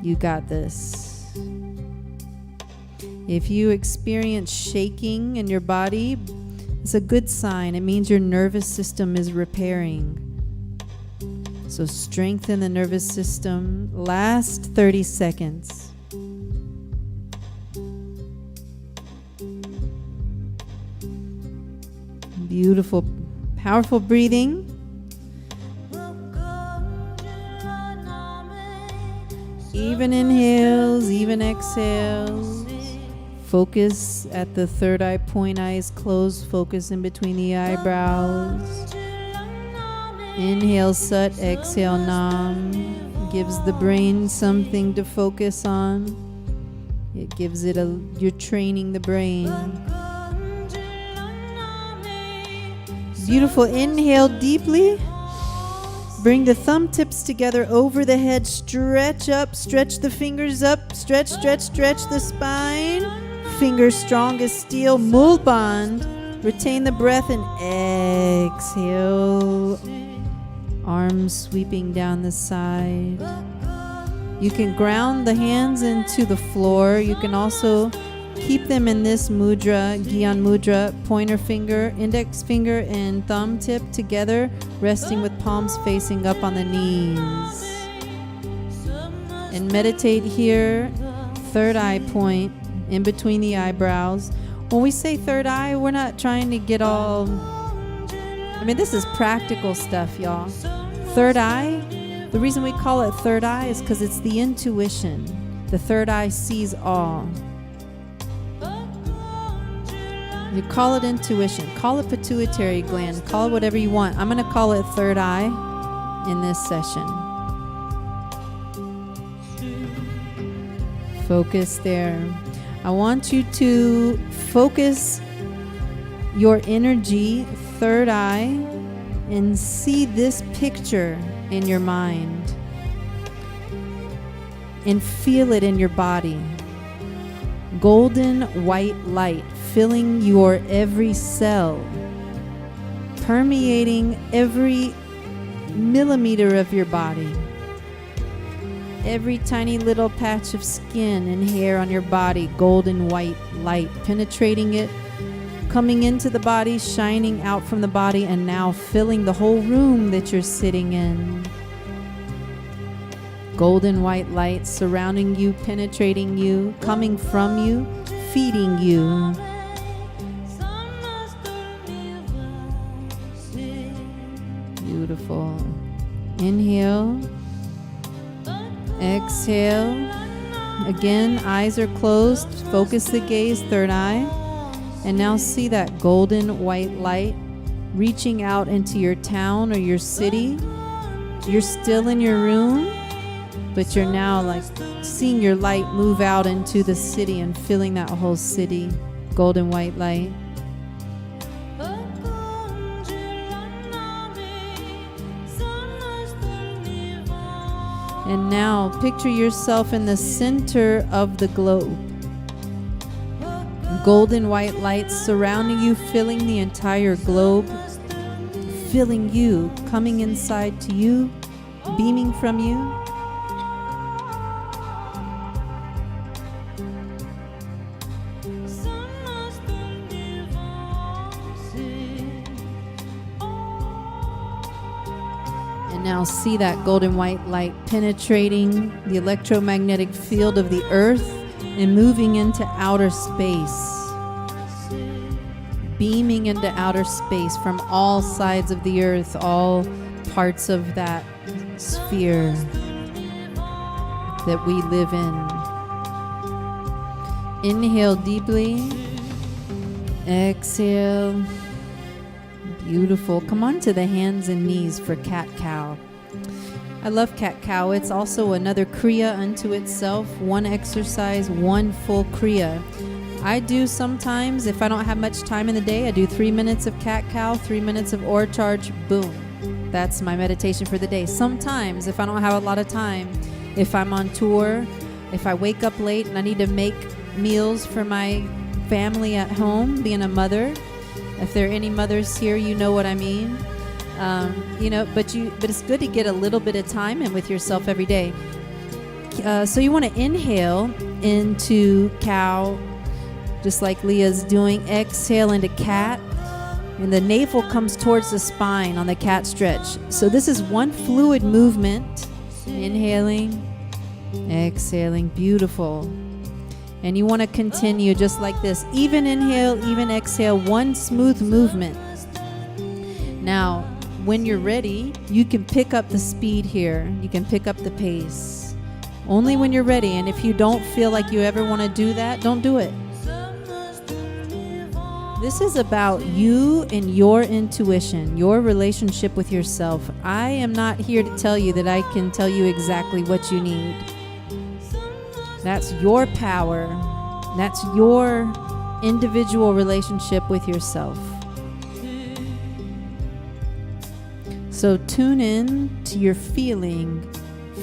You got this. If you experience shaking in your body, it's a good sign. It means your nervous system is repairing. So strengthen the nervous system. Last 30 seconds. Beautiful, powerful breathing. Even inhales, even exhales. Focus at the third eye point, eyes closed. Focus in between the eyebrows. Inhale Sat, exhale Nam. Gives the brain something to focus on. It gives it you're training the brain. Beautiful. Inhale deeply. Bring the thumb tips together over the head. Stretch up, stretch the fingers up. Stretch, stretch, stretch the spine. Fingers strong as steel. Mul Bandh. Retain the breath and exhale. Arms sweeping down the side. You can ground the hands into the floor. You can also keep them in this mudra, Gyan Mudra, pointer finger, index finger, and thumb tip together, resting with palms facing up on the knees. And meditate here, third eye point, in between the eyebrows. When we say third eye, we're not trying to get all... this is practical stuff, y'all. Third eye, the reason we call it third eye is because it's the intuition. The third eye sees all. You call it intuition, call it pituitary gland, call it whatever you want. I'm going to call it third eye in this session. Focus there. I want you to focus your energy, third eye, and see this picture in your mind and feel it in your body. Golden white light filling your every cell, permeating every millimeter of your body, every tiny little patch of skin and hair on your body. Golden white light penetrating it, coming into the body, shining out from the body, and now filling the whole room that you're sitting in. Golden white light surrounding you, penetrating you, coming from you, feeding you. Beautiful. Inhale. Exhale. Again, eyes are closed. Focus the gaze, third eye. And now see that golden white light reaching out into your town or your city. You're still in your room, but you're now like seeing your light move out into the city and filling that whole city. Golden white light. And now picture yourself in the center of the globe. Golden white light surrounding you, filling the entire globe, filling you, coming inside to you, beaming from you. And now see that golden white light penetrating the electromagnetic field of the earth and moving into outer space, beaming into outer space from all sides of the earth, all parts of that sphere that we live in. Inhale deeply. Exhale. Beautiful. Come on to the hands and knees for cat-cow. I love cat-cow. It's also another kriya unto itself. One exercise, one full kriya. I do sometimes, if I don't have much time in the day, I do 3 minutes of cat-cow, 3 minutes of aura charge, boom. That's my meditation for the day. Sometimes, if I don't have a lot of time, if I'm on tour, if I wake up late and I need to make meals for my family at home, being a mother. If there are any mothers here, you know what I mean. But it's good to get a little bit of time in with yourself every day. So you want to inhale into cow, just like Leah's doing. Exhale into cat, and the navel comes towards the spine on the cat stretch. So this is one fluid movement. Inhaling, exhaling, beautiful. And you want to continue just like this. Even inhale, even exhale, one smooth movement. Now, when you're ready, you can pick up the speed here. You can pick up the pace. Only when you're ready. And if you don't feel like you ever want to do that, don't do it. This is about you and your intuition, your relationship with yourself. I am not here to tell you that I can tell you exactly what you need. That's your power. That's your individual relationship with yourself. So tune in to your feeling.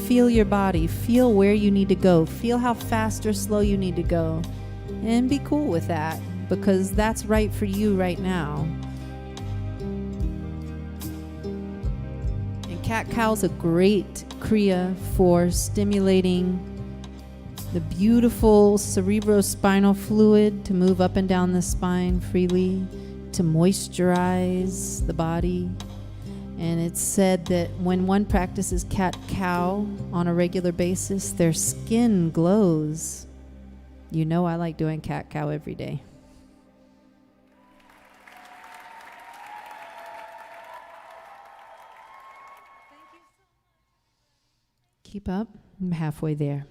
Feel your body. Feel where you need to go. Feel how fast or slow you need to go. And be cool with that, because that's right for you right now. And cat-cow's a great kriya for stimulating the beautiful cerebrospinal fluid to move up and down the spine freely, to moisturize the body. And it's said that when one practices cat-cow on a regular basis, their skin glows. You know I like doing cat-cow every day. Keep up. I'm halfway there.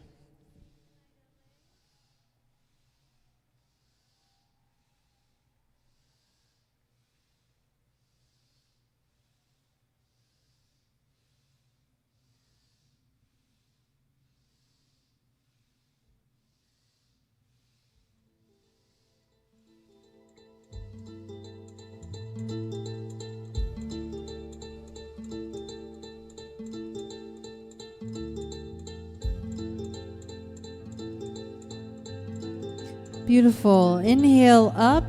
Beautiful. Inhale up.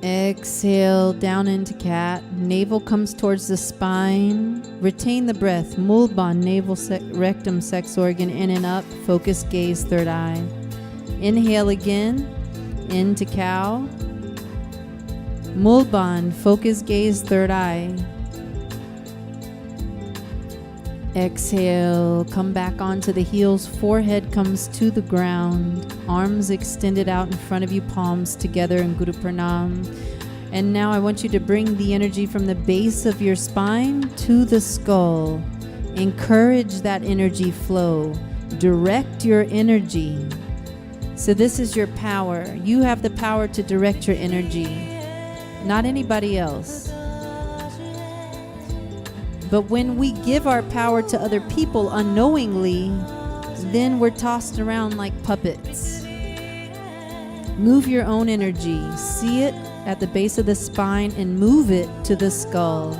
Exhale down into cat. Navel comes towards the spine. Retain the breath. Mulban, navel, rectum, sex organ, in and up. Focus, gaze, third eye. Inhale again. Into cow. Mulban, focus, gaze, third eye. Exhale, come back onto the heels, forehead comes to the ground, arms extended out in front of you, palms together in Guru Pranam. And now I want you to bring the energy from the base of your spine to the skull. Encourage that energy flow. Direct your energy. So this is your power. You have the power to direct your energy, not anybody else. But when we give our power to other people unknowingly, then we're tossed around like puppets. Move your own energy. See it at the base of the spine and move it to the skull.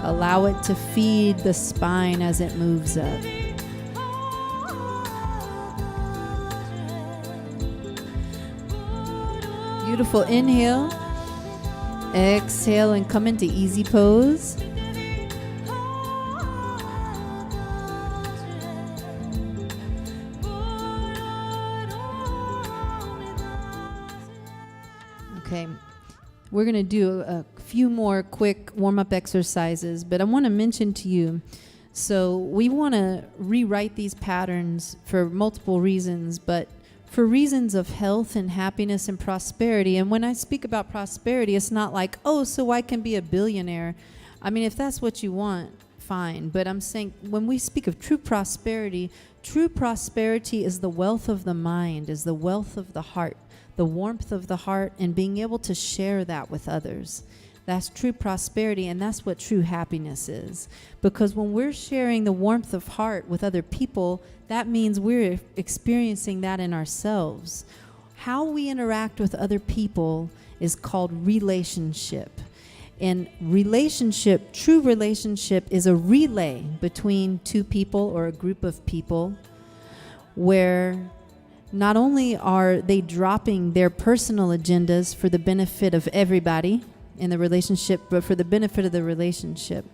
Allow it to feed the spine as it moves up. Beautiful. Inhale. Exhale and come into easy pose. Okay, we're going to do a few more quick warm-up exercises, but I want to mention to you, so we want to rewrite these patterns for multiple reasons, but for reasons of health and happiness and prosperity. And when I speak about prosperity, it's not like, oh, so I can be a billionaire. I mean, if that's what you want, fine. But I'm saying when we speak of true prosperity is the wealth of the mind, is the wealth of the heart, the warmth of the heart, and being able to share that with others. That's true prosperity, and that's what true happiness is. Because when we're sharing the warmth of heart with other people, that means we're experiencing that in ourselves. How we interact with other people is called relationship. And relationship, true relationship, is a relay between two people or a group of people where not only are they dropping their personal agendas for the benefit of everybody in the relationship, but for the benefit of the relationship,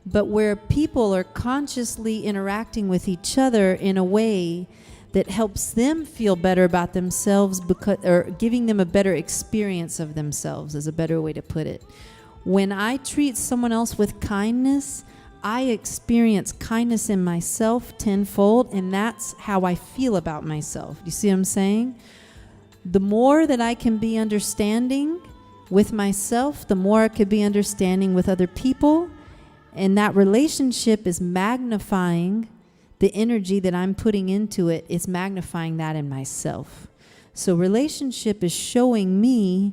but where people are consciously interacting with each other in a way that helps them feel better about themselves, or giving them a better experience of themselves is a better way to put it. When I treat someone else with kindness, I experience kindness in myself tenfold, and that's how I feel about myself. You see what I'm saying? The more that I can be understanding with myself, the more I could be understanding with other people, and that relationship is magnifying the energy that I'm putting into it. It's magnifying that in myself. So relationship is showing me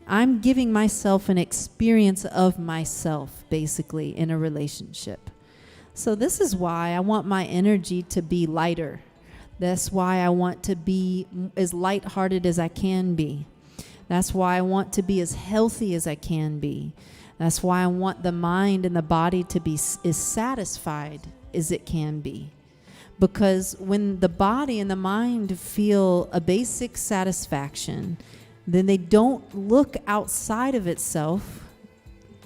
I'm giving myself an experience of myself, basically, in a relationship. So this is why I want my energy to be lighter. That's why I want to be as lighthearted as I can be. That's why I want to be as healthy as I can be. That's why I want the mind and the body to be as satisfied as it can be. Because when the body and the mind feel a basic satisfaction, then they don't look outside of itself,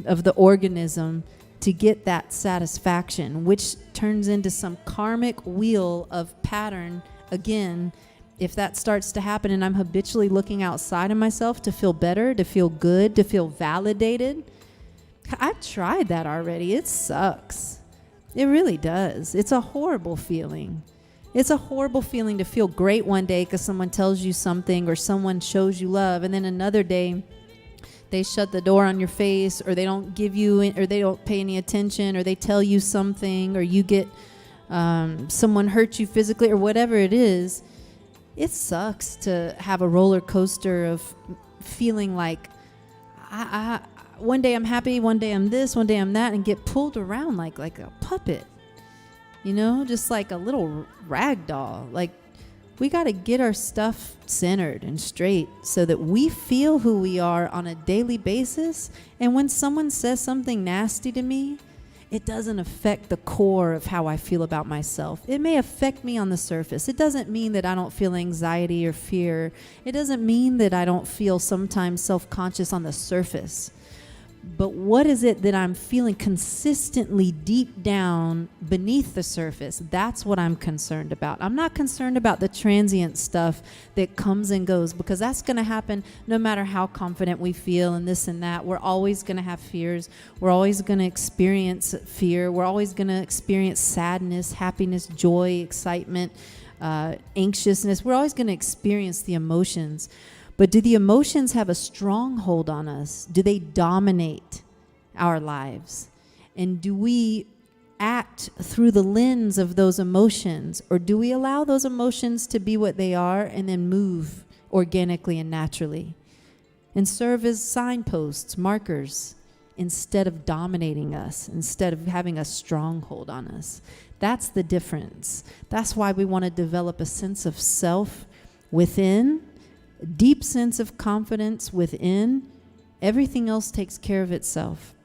of the organism, to get that satisfaction, which turns into some karmic wheel of pattern. Again, if that starts to happen and I'm habitually looking outside of myself to feel better, to feel good, to feel validated, I've tried that already. It sucks. It really does. It's a horrible feeling. It's a horrible feeling to feel great one day because someone tells you something or someone shows you love, and then another day they shut the door on your face, or they don't give you, or they don't pay any attention, or they tell you something, or you get someone hurt you physically, or whatever it is. It sucks to have a roller coaster of feeling like one day I'm happy, one day I'm this, one day I'm that, and get pulled around like a puppet. You know, just like a little rag doll. Like, we got to get our stuff centered and straight so that we feel who we are on a daily basis. And when someone says something nasty to me, it doesn't affect the core of how I feel about myself. It may affect me on the surface. It doesn't mean that I don't feel anxiety or fear. It doesn't mean that I don't feel sometimes self-conscious on the surface. But what is it that I'm feeling consistently deep down beneath the surface? That's what I'm concerned about. I'm not concerned about the transient stuff that comes and goes, because that's going to happen no matter how confident we feel and this and that. We're always going to have fears. We're always going to experience fear. We're always going to experience sadness, happiness, joy, excitement, anxiousness. We're always going to experience the emotions. But do the emotions have a stronghold on us? Do they dominate our lives? And do we act through the lens of those emotions? Or do we allow those emotions to be what they are and then move organically and naturally and serve as signposts, markers, instead of dominating us, instead of having a stronghold on us? That's the difference. That's why we want to develop a sense of self within, deep sense of confidence within. Everything else takes care of itself.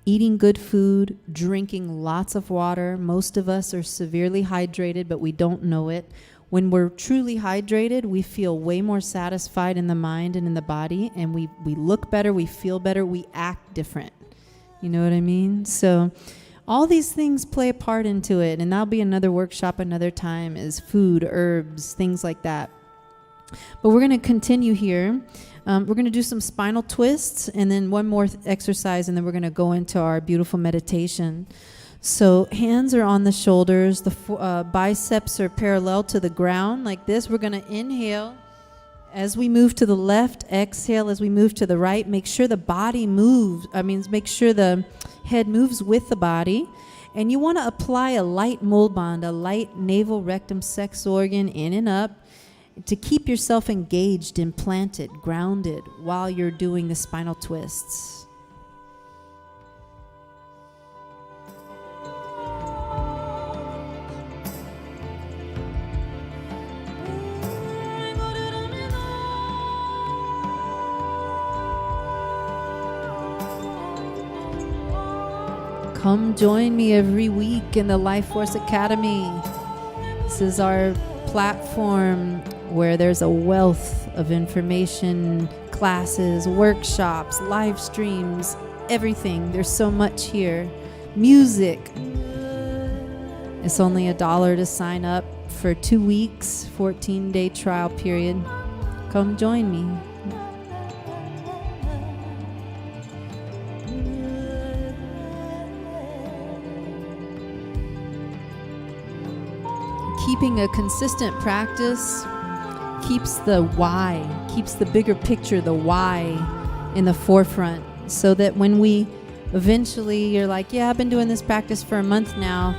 Eating good food, drinking lots of water. Most of us are severely hydrated, but we don't know it. When we're truly hydrated, we feel way more satisfied in the mind and in the body, and we look better, we feel better, we act different. You know what I mean? So all these things play a part into it, and that'll be another workshop another time, is food, herbs, things like that. But we're going to continue here. We're going to do some spinal twists and then one more exercise, and then we're going to go into our beautiful meditation. So hands are on the shoulders. The biceps are parallel to the ground like this. We're going to inhale as we move to the left. Exhale as we move to the right. Make sure the body moves. Make sure the head moves with the body. And you want to apply a light mulband, a light navel rectum sex organ in and up, to keep yourself engaged, implanted, grounded while you're doing the spinal twists. Come join me every week in the Life Force Academy. This is our platform where there's a wealth of information, classes, workshops, live streams, everything. There's so much here. Music. It's only $1 to sign up for 2 weeks, 14-day trial period. Come join me. Keeping a consistent practice keeps the why, keeps the bigger picture, the why, in the forefront, so that when we eventually, you're like, yeah, I've been doing this practice for a month now,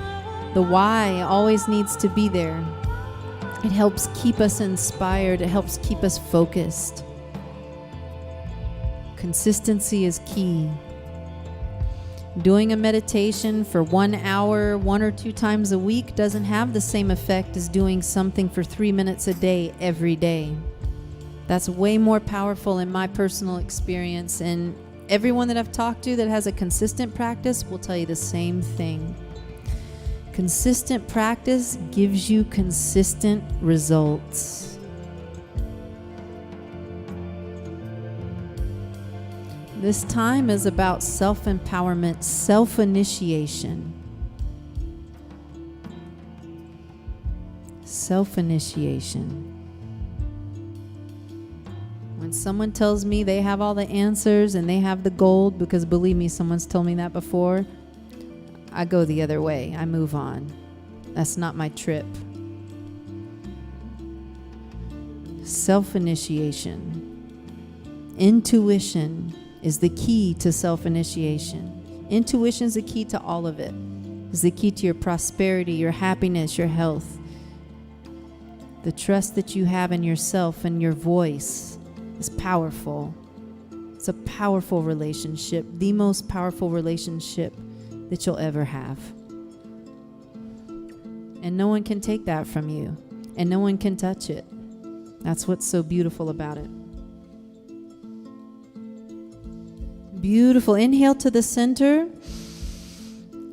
the why always needs to be there. It helps keep us inspired. It helps keep us focused. Consistency is key. Doing a meditation for 1 hour, 1 or 2 times a week doesn't have the same effect as doing something for 3 minutes a day, every day. That's way more powerful in my personal experience. And everyone that I've talked to that has a consistent practice will tell you the same thing. Consistent practice gives you consistent results. This time is about self-empowerment, self-initiation. Self-initiation. When someone tells me they have all the answers and they have the gold, because believe me, someone's told me that before, I go the other way. I move on. That's not my trip. Self-initiation. Intuition is the key to self-initiation. Intuition is the key to all of it. It's the key to your prosperity, your happiness, your health. The trust that you have in yourself and your voice is powerful. It's a powerful relationship, the most powerful relationship that you'll ever have. And no one can take that from you, and no one can touch it. That's what's so beautiful about it. Beautiful. Inhale to the center.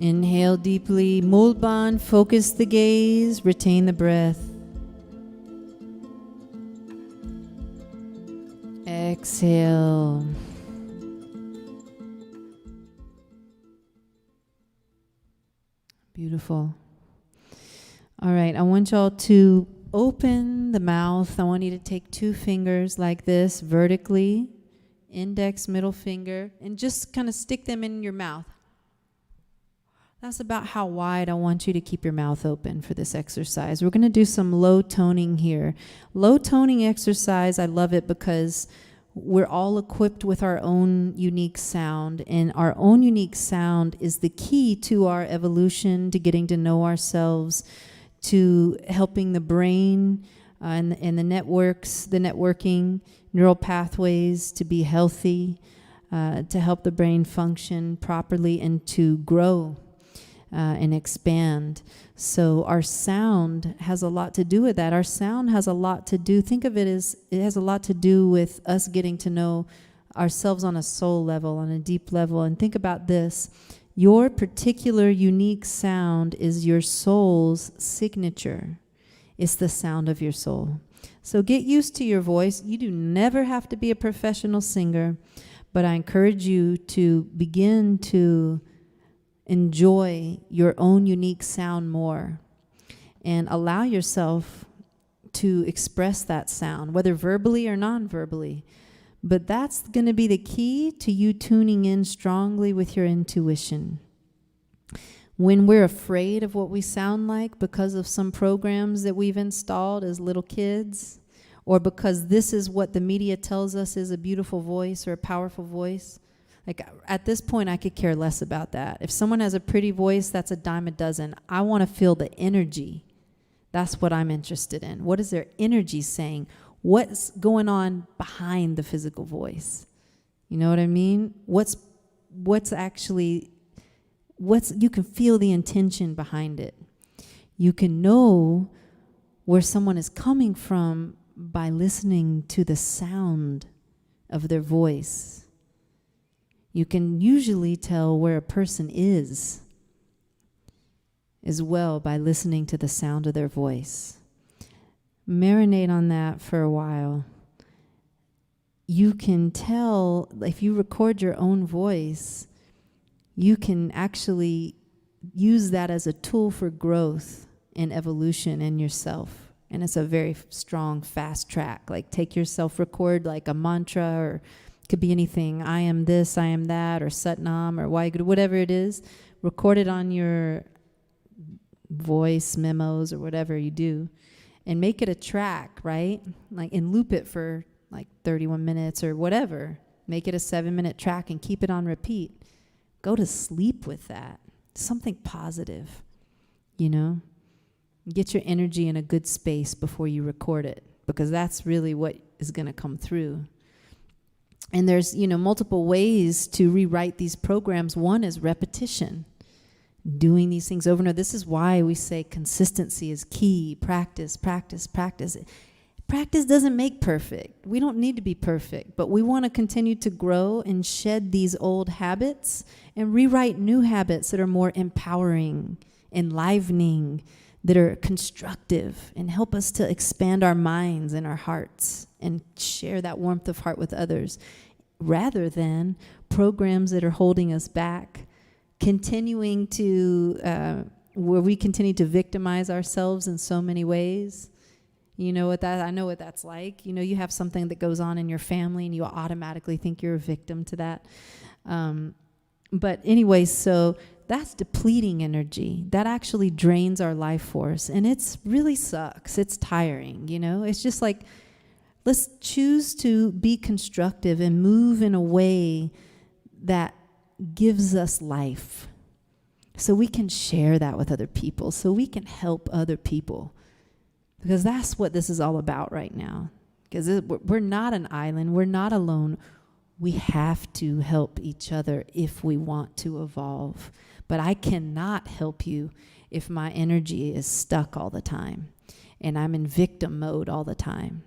Inhale deeply. Mulban. Focus the gaze. Retain the breath. Exhale. Beautiful. All right. I want y'all to open the mouth. I want you to take 2 fingers like this vertically. Index, middle finger, and just kind of stick them in your mouth. That's about how wide I want you to keep your mouth open for this exercise. We're going to do some low toning here. Low toning exercise, I love it because we're all equipped with our own unique sound, and our own unique sound is the key to our evolution, to getting to know ourselves, to helping the brain and the networks, the networking, neural pathways to be healthy, to help the brain function properly and to grow and expand. So our sound has a lot to do with that. Our sound has a lot to do, think of it as, it has a lot to do with us getting to know ourselves on a soul level, on a deep level. And think about this. Your particular unique sound is your soul's signature. It's the sound of your soul. So get used to your voice. You do never have to be a professional singer, but I encourage you to begin to enjoy your own unique sound more and allow yourself to express that sound, whether verbally or non-verbally. But that's going to be the key to you tuning in strongly with your intuition. When we're afraid of what we sound like because of some programs that we've installed as little kids, or because this is what the media tells us is a beautiful voice or a powerful voice, like at this point, I could care less about that. If someone has a pretty voice, that's a dime a dozen. I want to feel the energy. That's what I'm interested in. What is their energy saying? What's going on behind the physical voice? You know what I mean? What's actually, you can feel the intention behind it. You can know where someone is coming from by listening to the sound of their voice. You can usually tell where a person is as well by listening to the sound of their voice. marinate on that for a while. You can tell, if you record your own voice, you can actually use that as a tool for growth and evolution in yourself. And it's a very strong, fast track. Like, take your self-record like a mantra, or it could be anything. I am this, I am that, or Satnam, or Waheguru, whatever it is. Record it on your voice memos or whatever you do, and make it a track, right? Like, and loop it for like 31 minutes or whatever. Make it a 7-minute track and keep it on repeat. Go to sleep with that. Something positive, you know? Get your energy in a good space before you record it, because that's really what is going to come through. And there's, multiple ways to rewrite these programs. One is repetition. Doing these things over and over. This is why we say consistency is key. Practice, practice, practice. Practice doesn't make perfect. We don't need to be perfect, but we want to continue to grow and shed these old habits and rewrite new habits that are more empowering, enlivening, that are constructive, and help us to expand our minds and our hearts and share that warmth of heart with others, rather than programs that are holding us back, continuing to, where we continue to victimize ourselves in so many ways. You know what I know what that's like. You have something that goes on in your family and you automatically think you're a victim to that. But anyway, so that's depleting energy. That actually drains our life force, and it's really sucks. It's tiring, It's just like, let's choose to be constructive and move in a way that gives us life, so we can share that with other people, so we can help other people. Because that's what this is all about right now. Because we're not an island. We're not alone. We have to help each other if we want to evolve. But I cannot help you if my energy is stuck all the time and I'm in victim mode all the time.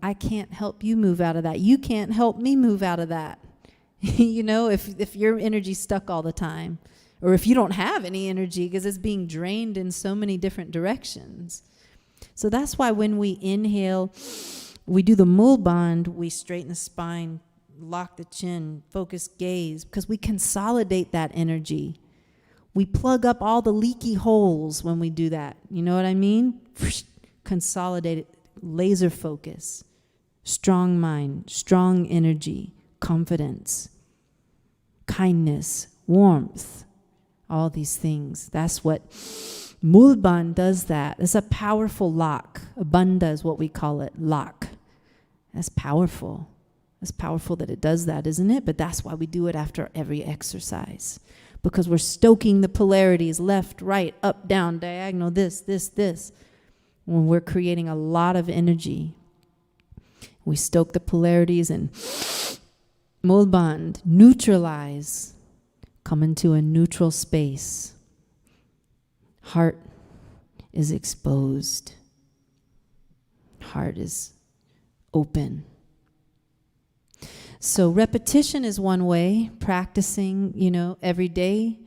I can't help you move out of that. You can't help me move out of that. If your energy's stuck all the time. Or if you don't have any energy, because it's being drained in so many different directions. So that's why when we inhale, we do the mul band, we straighten the spine, lock the chin, focus gaze, because we consolidate that energy. We plug up all the leaky holes when we do that. You know what I mean? Consolidate it, laser focus, strong mind, strong energy, confidence, kindness, warmth. All these things. That's what Mulban does. That it's a powerful lock. A bandha is what we call it. Lock. That's powerful. It's powerful that it does that, isn't it? But that's why we do it after every exercise, because we're stoking the polarities, left, right, up, down, diagonal, this. When we're creating a lot of energy, we stoke the polarities and Mulban, neutralize. Come into a neutral space. Heart is exposed. Heart is open. So repetition is one way. Practicing, every day,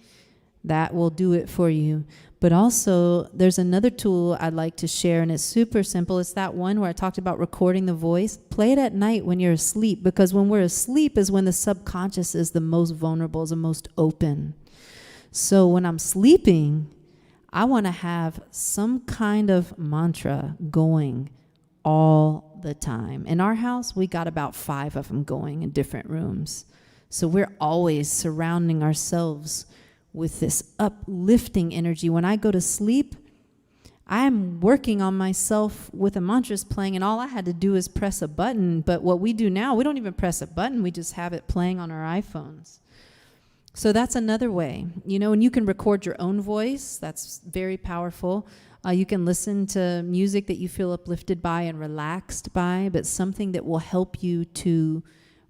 that will do it for you. But also, there's another tool I'd like to share, and it's super simple. It's that one where I talked about recording the voice. Play it at night when you're asleep, because when we're asleep is when the subconscious is the most vulnerable, is the most open. So when I'm sleeping, I want to have some kind of mantra going all the time. In our house, we got about 5 of them going in different rooms. So we're always surrounding ourselves with this uplifting energy. When I go to sleep, I'm working on myself with the mantras playing, and all I had to do is press a button. But what we do now, we don't even press a button. We just have it playing on our iPhones. So that's another way. And you can record your own voice. That's very powerful. You can listen to music that you feel uplifted by and relaxed by, but something that will help you to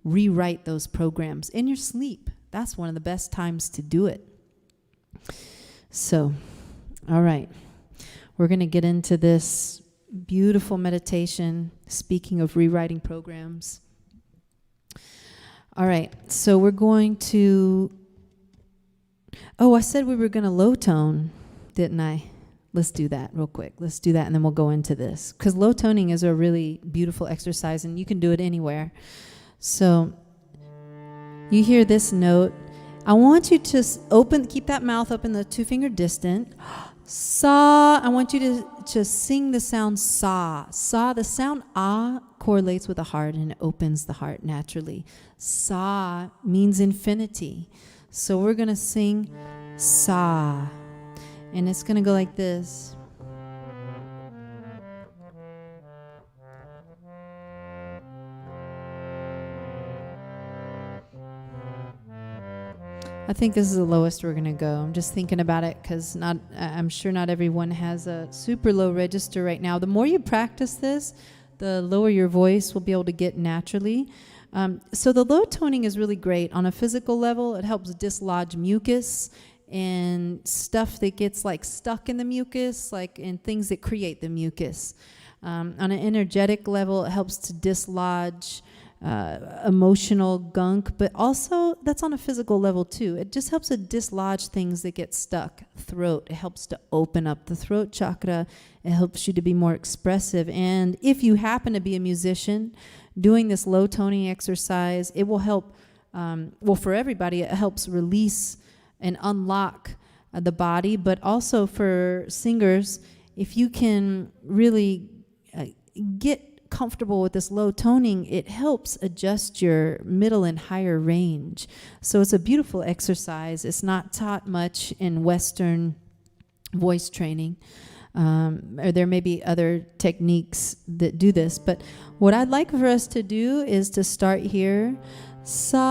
rewrite those programs in your sleep. That's one of the best times to do it. So, all right, we're going to get into this beautiful meditation, speaking of rewriting programs. All right, so we're going to, I said we were going to low tone, didn't I? Let's do that real quick. Let's do that, and then we'll go into this. Because low toning is a really beautiful exercise, and you can do it anywhere. So you hear this note. I want you to keep that mouth open, the 2-finger distant. Sa. I want you to sing the sound sa. Sa. The sound ah correlates with the heart and it opens the heart naturally. Sa means infinity. So we're going to sing sa. And it's going to go like this. I think this is the lowest we're going to go. I'm just thinking about it because I'm sure not everyone has a super low register right now. The more you practice this, the lower your voice will be able to get naturally. So the low toning is really great. On a physical level, it helps dislodge mucus and stuff that gets like stuck in the mucus, like in things that create the mucus. On an energetic level, it helps to dislodge emotional gunk, but also that's on a physical level too. It just helps to dislodge things that get stuck. Throat, it helps to open up the throat chakra. It helps you to be more expressive. And if you happen to be a musician, doing this low toning exercise, it will help, for everybody, it helps release and unlock the body, but also for singers, if you can really get comfortable with this low toning, it helps adjust your middle and higher range. So it's a beautiful exercise. It's not taught much in Western voice training. Or there may be other techniques that do this, but what I'd like for us to do is to start here. Sa,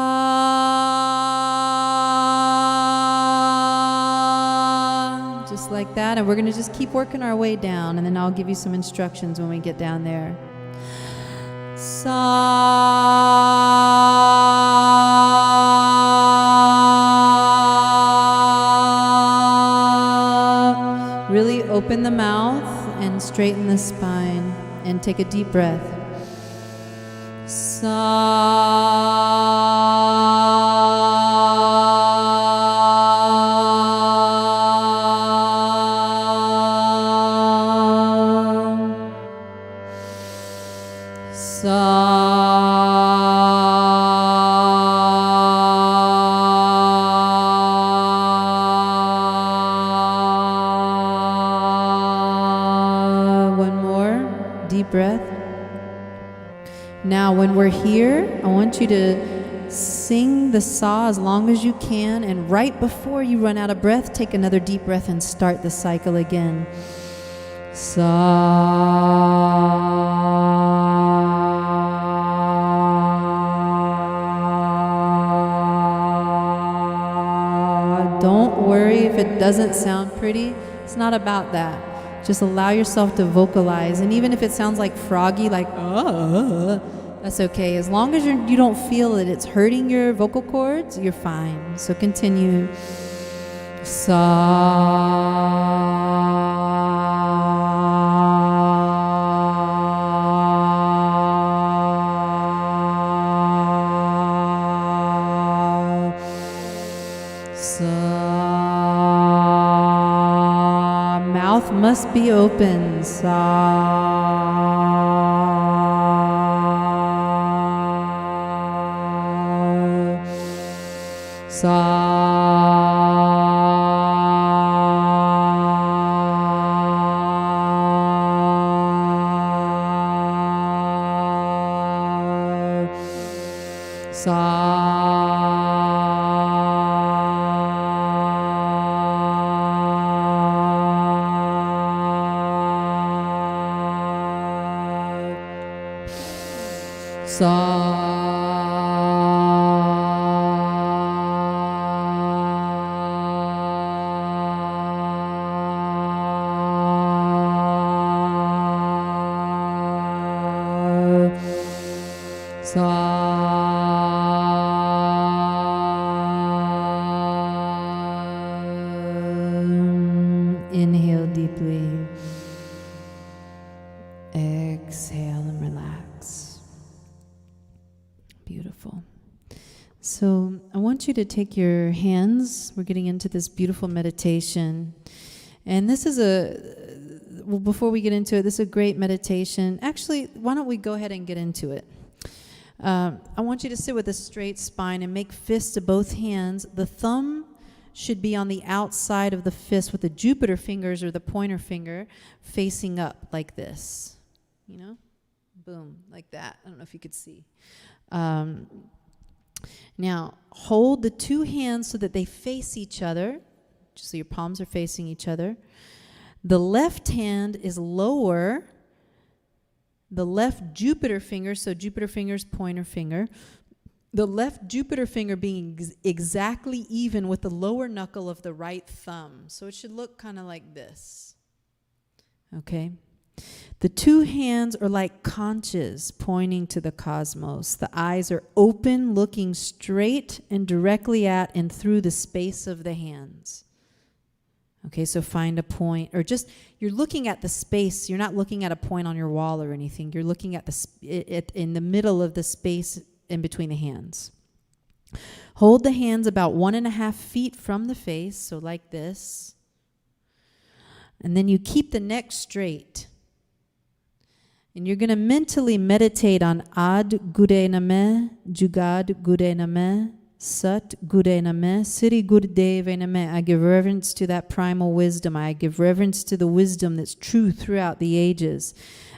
just like that, and we're going to just keep working our way down, and then I'll give you some instructions when we get down there. Sa, really open the mouth and straighten the spine and take a deep breath. One more deep breath. Now, when we're here, I want you to sing the sa as long as you can, and right before you run out of breath, take another deep breath and start the cycle again. Sa. Don't worry if it doesn't sound pretty. It's not about that. Just allow yourself to vocalize, and even if it sounds like froggy, like that's okay. As long as you don't feel that it's hurting your vocal cords, you're fine. So continue. Mouth must be open. Inhale deeply. Exhale and relax. Beautiful. So I want you to take your hands. We're getting into this beautiful meditation. And this is well, before we get into it, this is a great meditation. Actually, why don't we go ahead and get into it? I want you to sit with a straight spine and make fists to both hands. The thumb should be on the outside of the fist with the Jupiter fingers or the pointer finger facing up like this. You know? Boom, like that. I don't know if you could see. Now, hold the two hands so that they face each other, just so your palms are facing each other. The left hand is lower. The left Jupiter finger, so Jupiter finger's pointer finger. The left Jupiter finger being exactly even with the lower knuckle of the right thumb. So it should look kind of like this. Okay? The two hands are like conches pointing to the cosmos. The eyes are open, looking straight and directly at and through the space of the hands. Okay, so find a point, or just, you're looking at the space. You're not looking at a point on your wall or anything. You're looking at in the middle of the space in between the hands. Hold the hands about 1.5 feet from the face, so like this. And then you keep the neck straight. And you're going to mentally meditate on Ad Gure Name, Jugad Gure Name, Sat Gure Name, Siri Gurdev Name. I give reverence to that primal wisdom. I give reverence to the wisdom that's true throughout the ages.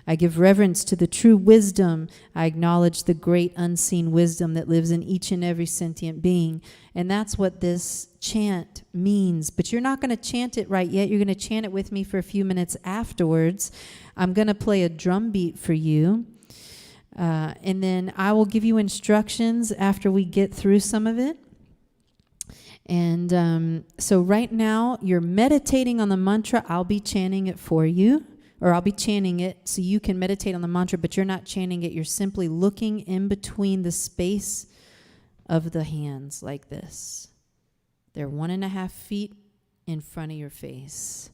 I give reverence to the true wisdom. I acknowledge the great unseen wisdom that lives in each and every sentient being. And that's what this chant means. But you're not going to chant it right yet. You're going to chant it with me for a few minutes afterwards. I'm going to play a drum beat for you. And then I will give you instructions after we get through some of it. And so right now, you're meditating on the mantra. I'll be chanting it for you. Or I'll be chanting it so you can meditate on the mantra, but you're not chanting it. You're simply looking in between the space of the hands like this. They're 1.5 feet in front of your face.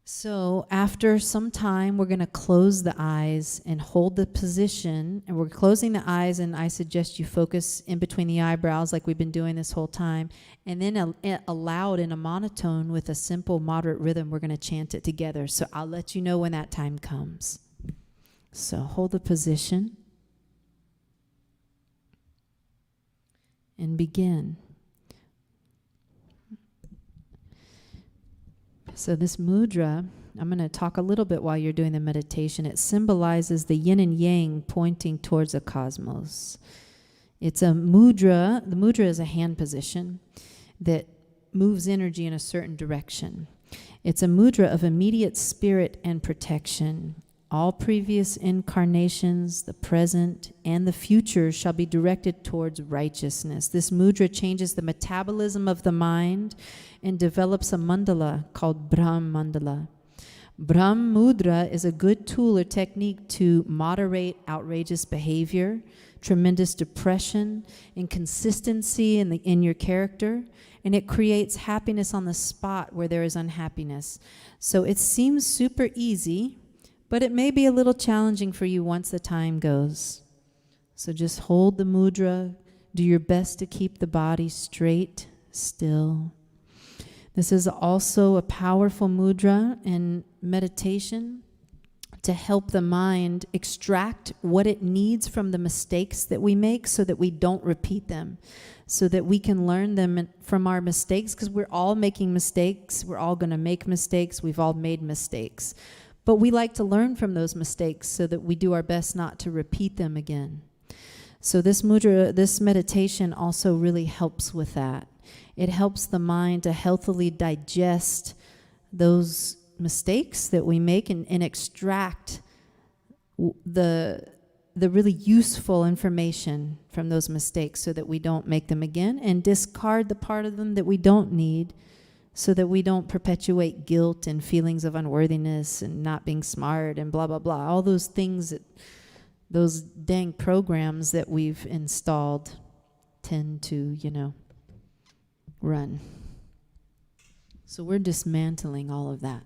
So after some time, we're going to close the eyes and hold the position. And we're closing the eyes, and I suggest you focus in between the eyebrows like we've been doing this whole time. And then aloud in a monotone with a simple, moderate rhythm, we're going to chant it together. So I'll let you know when that time comes. So hold the position and begin. So this mudra, I'm going to talk a little bit while you're doing the meditation. It symbolizes the yin and yang pointing towards the cosmos. It's a mudra. The mudra is a hand position that moves energy in a certain direction. It's a mudra of immediate spirit and protection. All previous incarnations, the present, and the future shall be directed towards righteousness. This mudra changes the metabolism of the mind and develops a mandala called Brahm Mandala. Brahm Mudra is a good tool or technique to moderate outrageous behavior, tremendous depression, inconsistency in your character, and it creates happiness on the spot where there is unhappiness. So it seems super easy, but it may be a little challenging for you once the time goes. So just hold the mudra. Do your best to keep the body straight, still. This is also a powerful mudra in meditation to help the mind extract what it needs from the mistakes that we make so that we don't repeat them, so that we can learn them from our mistakes, because we're all making mistakes. We're all going to make mistakes. We've all made mistakes. But we like to learn from those mistakes so that we do our best not to repeat them again. So this mudra, this meditation also really helps with that. It helps the mind to healthily digest those mistakes that we make and extract the really useful information from those mistakes so that we don't make them again, and discard the part of them that we don't need, so that we don't perpetuate guilt and feelings of unworthiness and not being smart and blah, blah, blah. All those things, those dang programs that we've installed tend to, run. So we're dismantling all of that.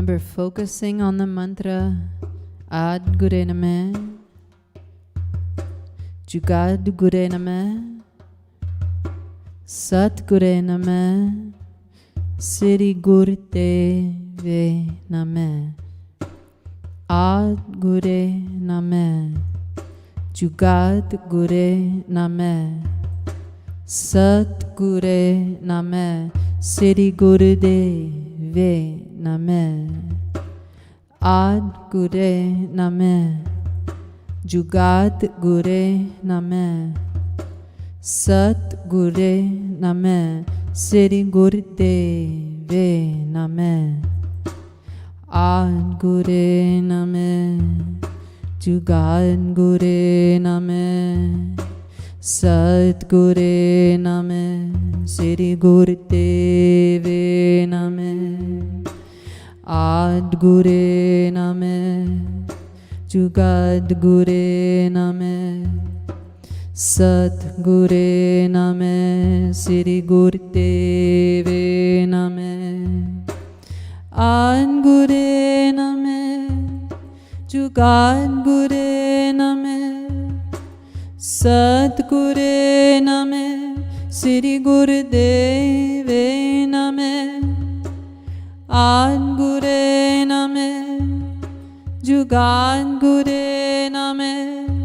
Remember focusing on the mantra Ad Gure Namah, Jugad Gure Namah, Sat Gure Namah, Sri Guru Deve Namah, Ad Gure Namah, Jugad Gure Namah, Sat Gure Namah, Sri Guru Deve Namah, Ad Gure Namah, Jugad Gure Namah, Sat Gure Namah, Sri Guru Deve Namah, Ad Gure Namah, Jugad Gure Namah, Sat Gure Namah, Sri Guru Deve Namah, Ad Gure Namah, Jugad Gure Namah, Sat Gure Namah, Sri Guru Deve Namah, Ad Gure Namah, Jugad Gure Namah, Sat Gure Namah, Sri Guru Deve Namah, Ad Gure Namah, Jugad Gure Namah,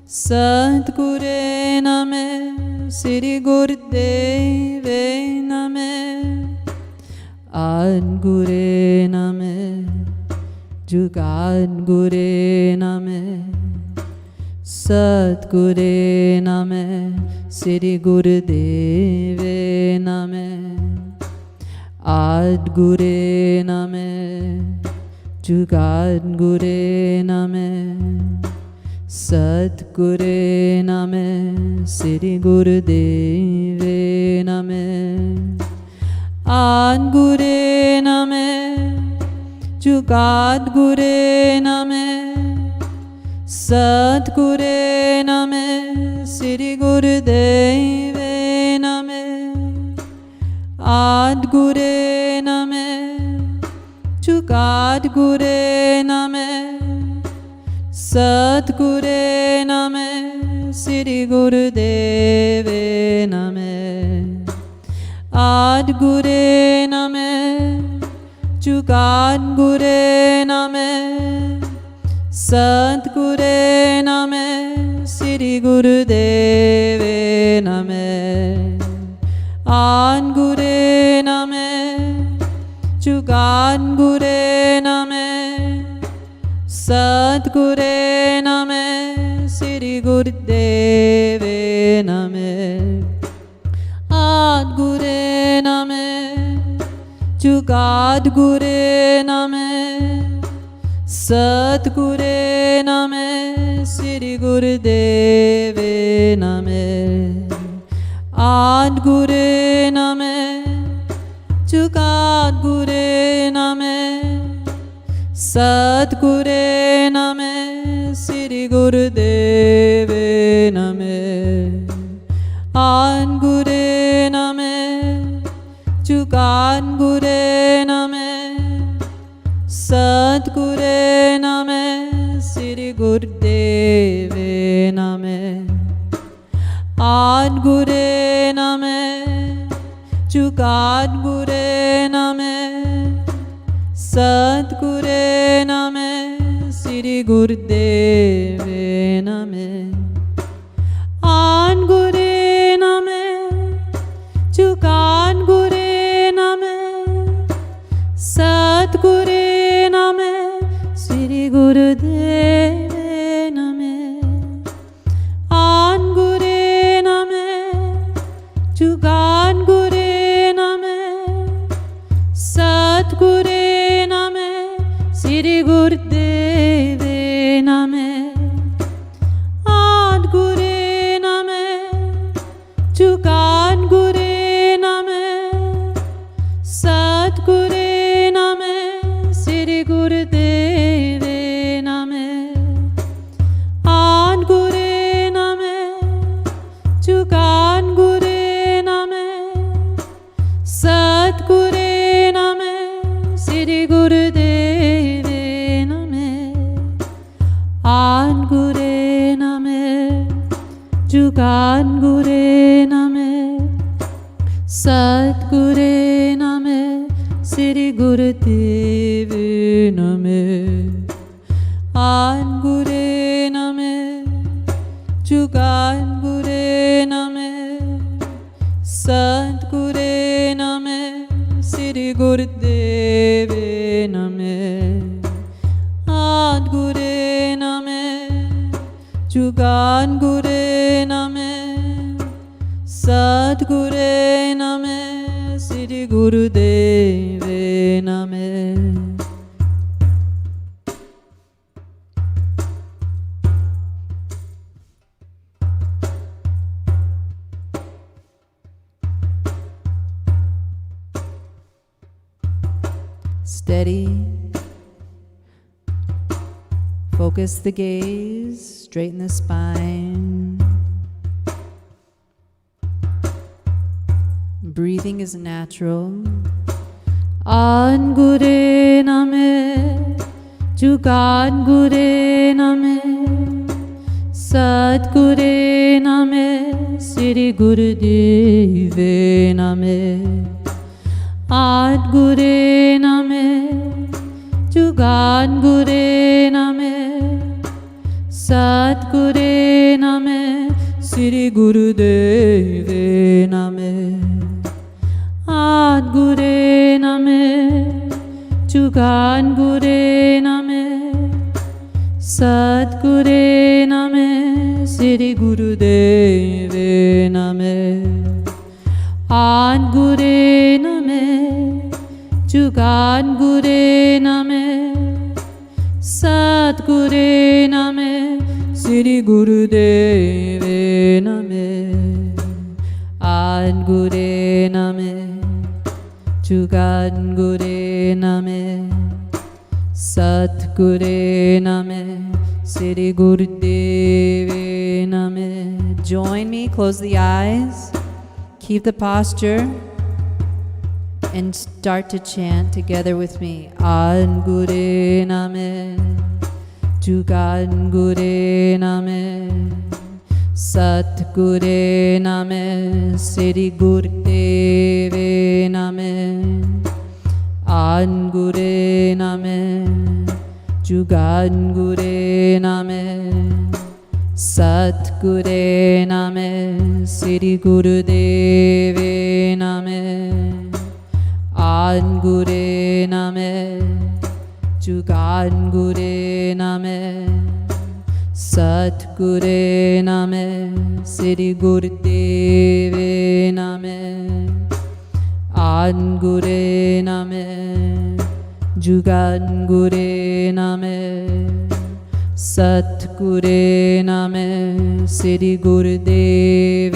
Sat Gure Namah, Sri Guru Deve Namah, Ad Gure Namah, Jugad Gure Namah, Sat Gure Namah, Sri Guru Deve Namah, Ad Gure Namah, Jugad Gure Namah, Sat Gure Namah, Sri Guru Deve Namah, Ad Gure Namah, Jugad Gure Namah, Sat Gure Namah, Sri Guru Deve Namah, Ad Gure Namah, Jugad Gure Namah, Sat Gure Namah, Sri Guru Deve Namah, Ad Gure Namah, Jugad Gure Namah, Sat Gure Namah, Sri Guru Deve Namah, Ad Gure Namah, Jugad Gure Namah, Sat Gure Namah, Sri Guru Deve Namah, Ad Gure Namah, Jugad Gure Namah, Sat Gure Namah, Sri Guru Deve Namah, Ad Gure Namah, Jugad Gure Namah, Sat Gure Namah, Sri Guru Deve Namah, Ad Gure Namah, Jugad Gure Namah, Sat Gure Namah, Sri Guru Deve Namah, Ad Gure Namah, Jugad Gure Namah, Sat Gure Namah, Sri Guru Deve Namah, Ad Gure Namah, Jugad Gure Namah, Sat Gure Namah, Sri Guru Deve Namah, Ad Gure Namah, Jugad Gure Namah, Sat Gure Namah, Sri Guru Deve Namah, Ad Gure Namah, Jugad Gure Namah, Sat Gure Namah, Sri Guru Deve Namah, Angure Name, Jugangure Name, Satgure Name, Sri Gurudev Name. Angure Name, Jugangure Name, Satgure Name, Sri Gurudev Name. Angure Name, Jugangure Name, Satgure Name, Sri Gurudev Name. Steady. Focus the gaze, straighten the spine. Breathing is natural. Angure Name, Jugangure Name, Satgure Name, Sri Gurudev Name. Angure Name, Jugangure Name, Satgure Name, Sri Gurudev Name. Angure Name, Jugangure Name, Satgure Name, Sri Gurudev Name. Angure Name, Jugangure Name, Satgure Name, Sri Gurudev Name. Angure Name, Jugangure Name, Satgure Name, Sri Gurudev Name. Join me, close the eyes, keep the posture, and start to chant together with me. Angure Name, Jugangure Name, Satgure Name, Sri Gurudev Name. Angure Name, Jugangure Name, Satgure Name, Sri Gurudev Name. Angure Name, Jugangure Name, Satgure Name, Sri Gurudev Name. Angure Name, Jugangure Name, Satgure Name, Sri Gurudev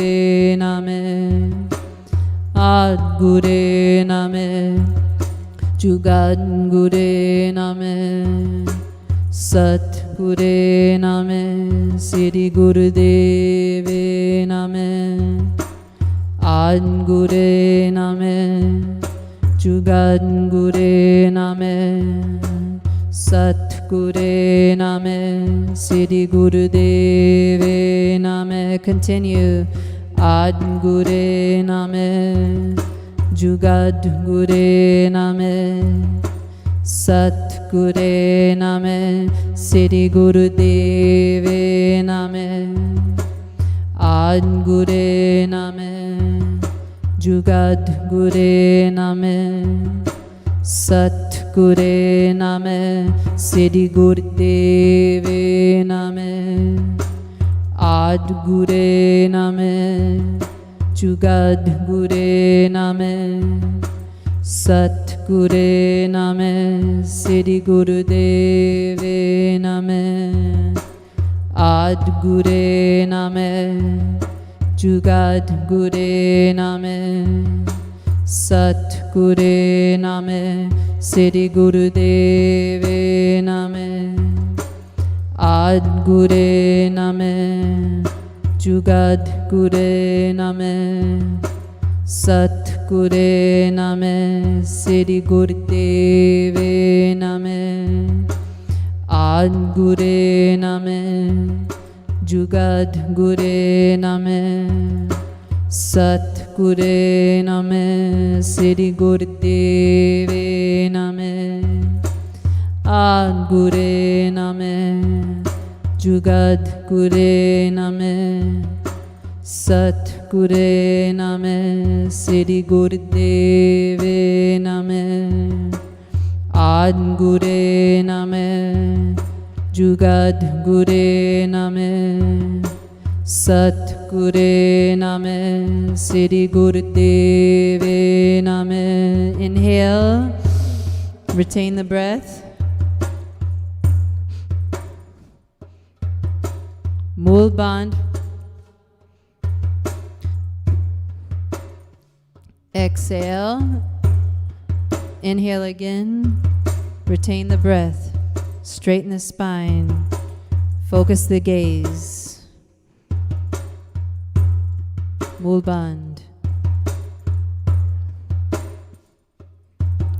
Name. Angure Name, Jugangure Name, Satgure Name, Sri Gurudev Name. Angure Name, Jugangure Name, Satgure Name, Sri Gurudev Name. Continue. Angure Name, Jugangure Name, Satgure Name, Sri Gurudev Name. Angure Name, Jugangure Name, Satgure Name, Sri Gurudev Name. Angure Name, Jugangure Name, Satgure Name, Sri Gurudev Name. Angure Name, Jugangure Name, Satgure Name, Sri Gurudev Name. Angure Name, Jugangure Name, Satgure Name, Sri Gurudev Name. Ad Gure Name, Jugad Gure Name, Sat Gure Name, Sri Gurdeve Name, Ad Gure Name, Jugad Gure Name, Sat Gure Name, Sri Gurdeve Name, Ad Gure Name, Jugad Gure Name, Sat Gure Name, Sri Gurdeve Name. Inhale, retain the breath. Mool Bandh. Exhale. Inhale again. Retain the breath. Straighten the spine. Focus the gaze. Mool Bandh.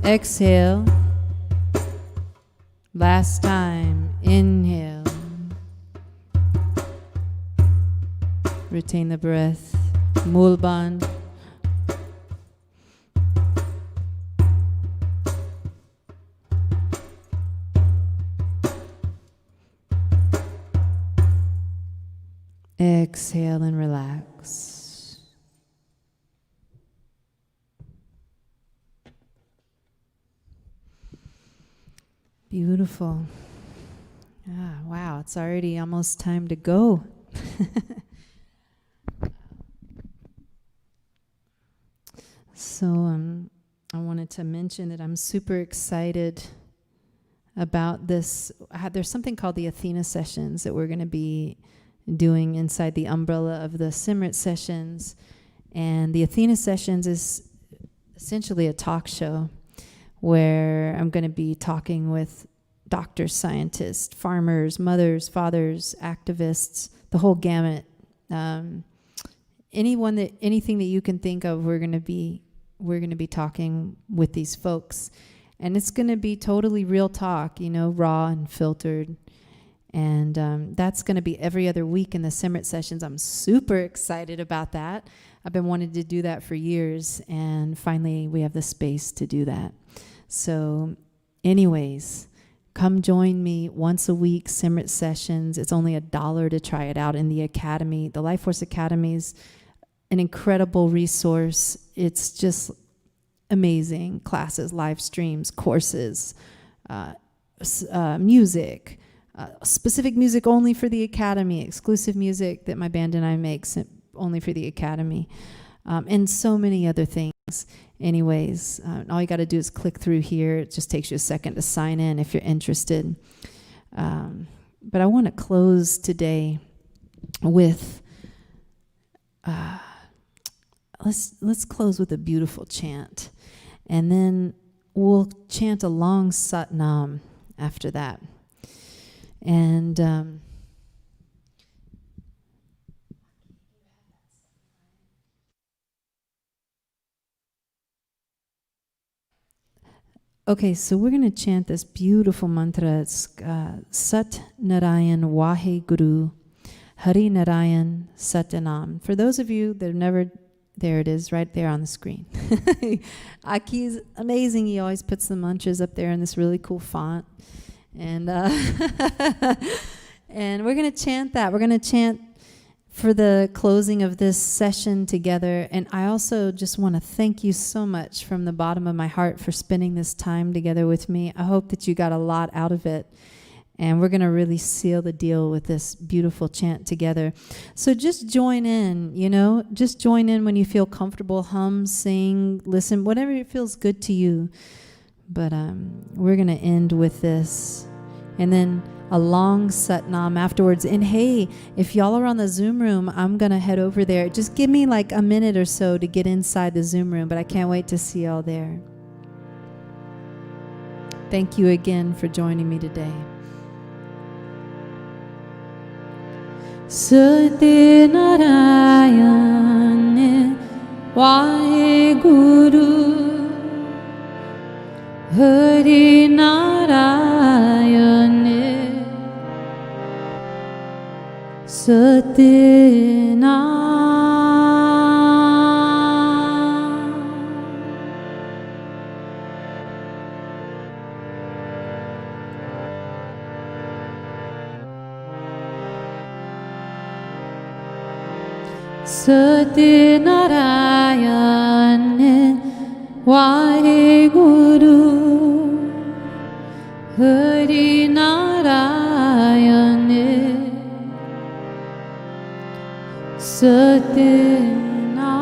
Exhale. Last time. Inhale. Retain the breath. Mool Bandh. Exhale and relax. Beautiful. Wow, it's already almost time to go. So I wanted to mention that I'm super excited about this. There's something called the Athena Sessions that we're going to be doing inside the umbrella of the Simrit Sessions. And the Athena Sessions is essentially a talk show where I'm going to be talking with doctors, scientists, farmers, mothers, fathers, activists, the whole gamut. Anything that you can think of, we're going to be talking with these folks. And it's going to be totally real talk, raw and filtered. And that's going to be every other week in the Simrit Sessions. I'm super excited about that. I've been wanting to do that for years, and finally we have the space to do that. So anyways, come join me once a week, Simrit Sessions. It's only $1 to try it out in the Academy. The Life Force Academy is an incredible resource. It's just amazing. Classes, live streams, courses, music, specific music only for the Academy, exclusive music that my band and I make only for the Academy, and so many other things. Anyways, all you got to do is click through here. It just takes you a second to sign in if you're interested. But I want to close today with, let's close with a beautiful chant. And then we'll chant a long Satnam after that. And okay, so we're going to chant this beautiful mantra. It's Sat Narayan Wahe Guru Hari Narayan Satnam. For those of you that have never, there it is right there on the screen. Aki's amazing. He always puts the mantras up there in this really cool font. And and we're going to chant that. We're going to chant for the closing of this session together. And I also just want to thank you so much from the bottom of my heart for spending this time together with me. I hope that you got a lot out of it. And we're going to really seal the deal with this beautiful chant together. So just join in, just join in when you feel comfortable. Hum, sing, listen, whatever feels good to you. But we're going to end with this. And then a long Satnam afterwards. And hey, if y'all are on the Zoom room, I'm going to head over there. Just give me like a minute or so to get inside the Zoom room, but I can't wait to see y'all there. Thank you again for joining me today. Satnarayan Vaheguru Hari Narayan Satina. Satyanaरायण Waheguru Hari Narayan Satyana.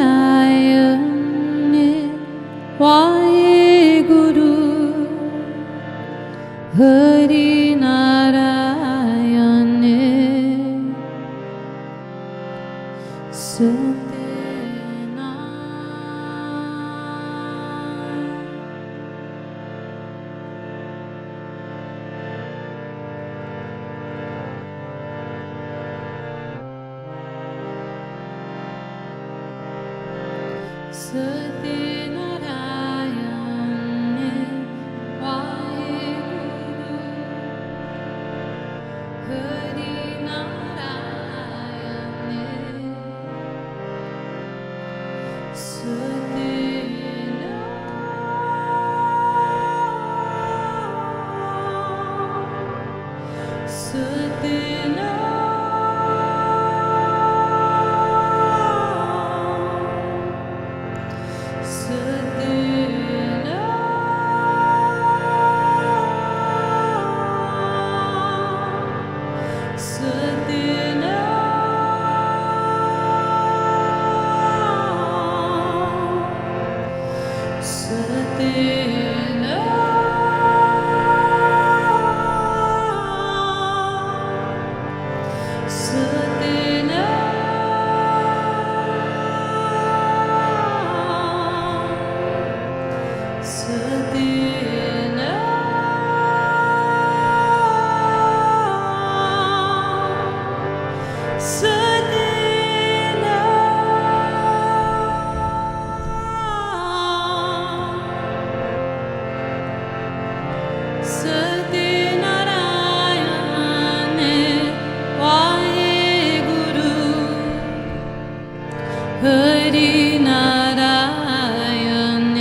Satyanaरायण Waheguru Hari Narayan Satyana. Satyanaरायण Waheguru Hari Narayan Satyana. Satyana. Hari Narayan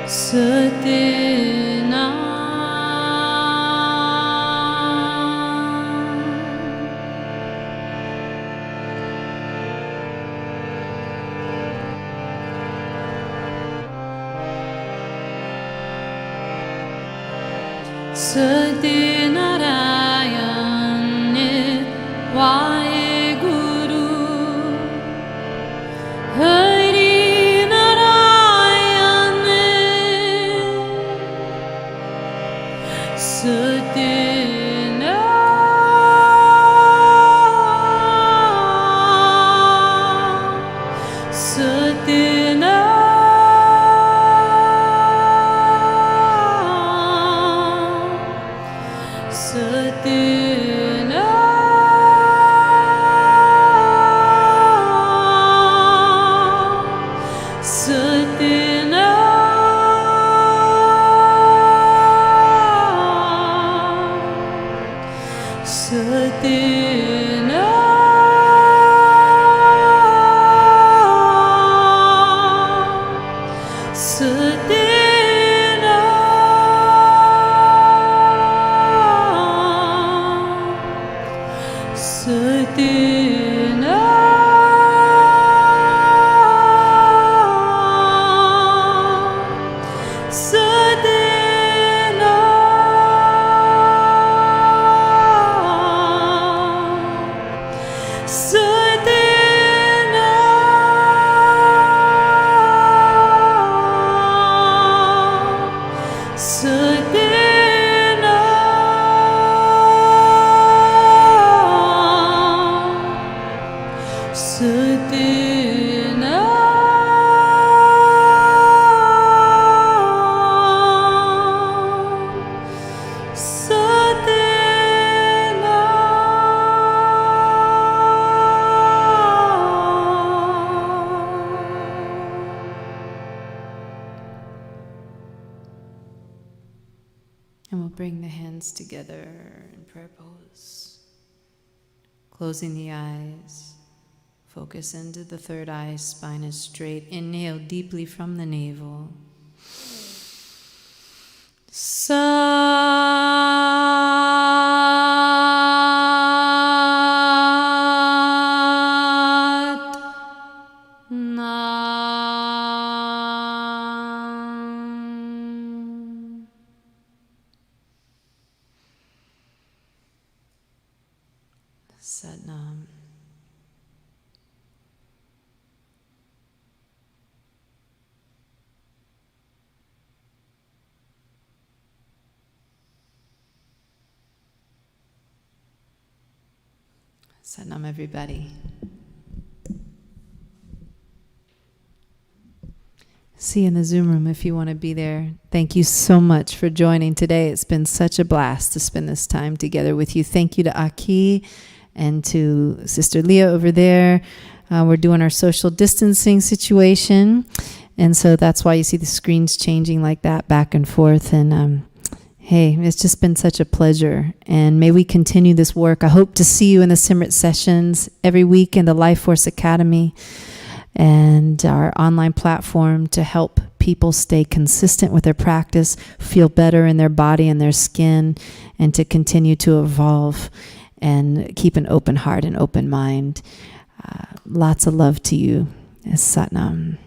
Satyana. Satyanaरायण Waheguru Hari Narayan Satyana. Satyana. Satyana. Satyana. Satyana. Satyana. Satyana. Satyana. And we'll bring the hands together in prayer pose. Closing the eyes. Focus into the third eye. Spine is straight. Inhale deeply from the navel. Nam. Satnam. Satnam, everybody. See you in the Zoom room if you want to be there. Thank you so much for joining today. It's been such a blast to spend this time together with you. Thank you to Aki and to Sister Leah over there. We're doing our social distancing situation. And so that's why you see the screens changing like that back and forth. And hey, it's just been such a pleasure. And may we continue this work. I hope to see you in the Simrit Sessions every week in the Life Force Academy and our online platform to help people stay consistent with their practice, feel better in their body and their skin, and to continue to evolve and keep an open heart and open mind. Lots of love to you. Satnam.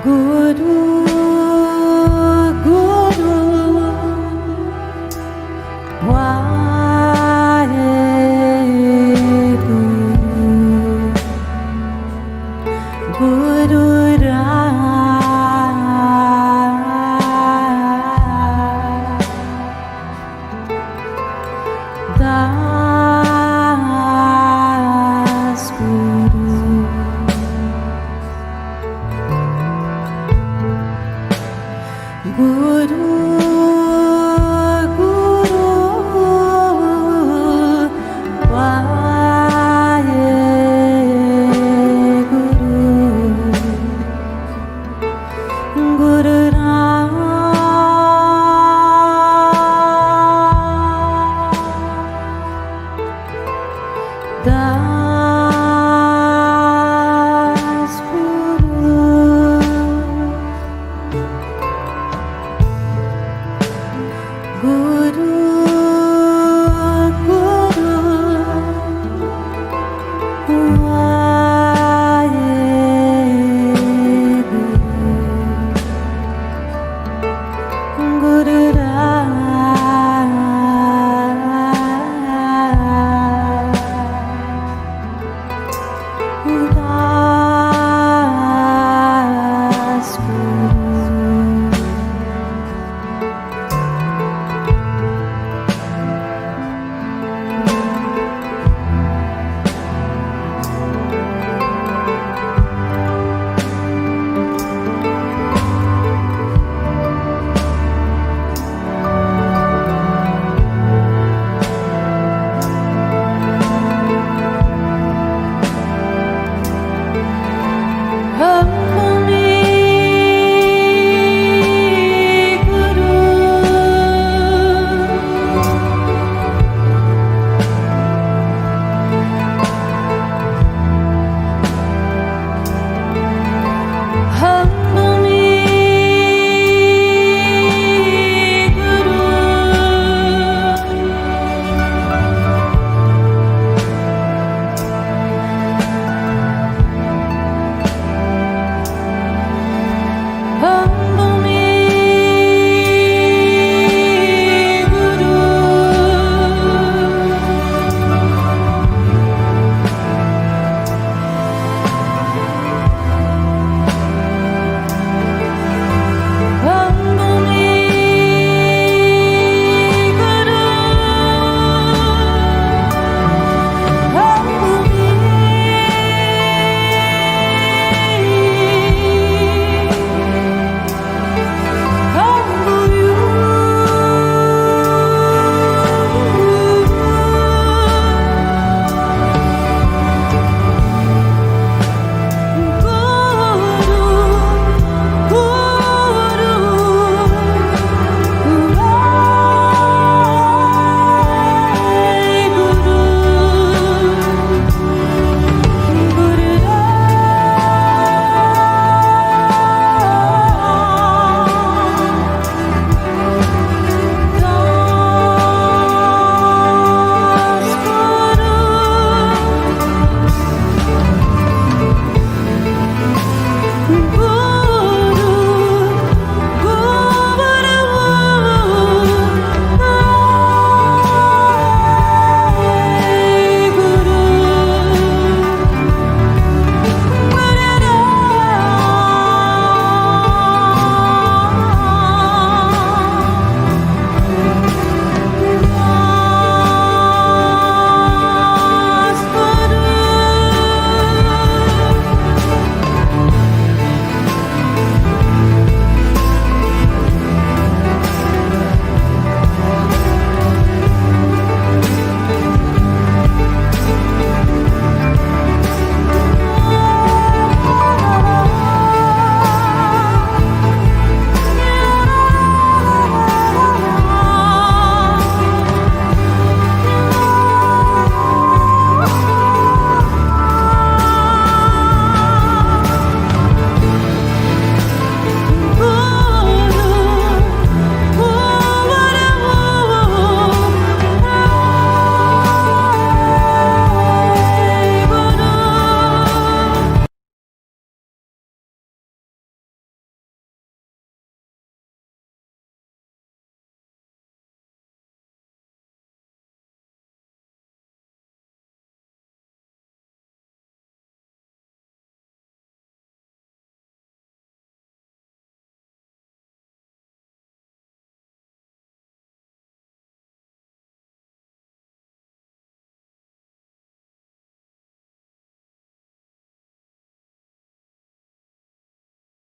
Guru, Guru, Waheguru, Guru Das Guru, Guru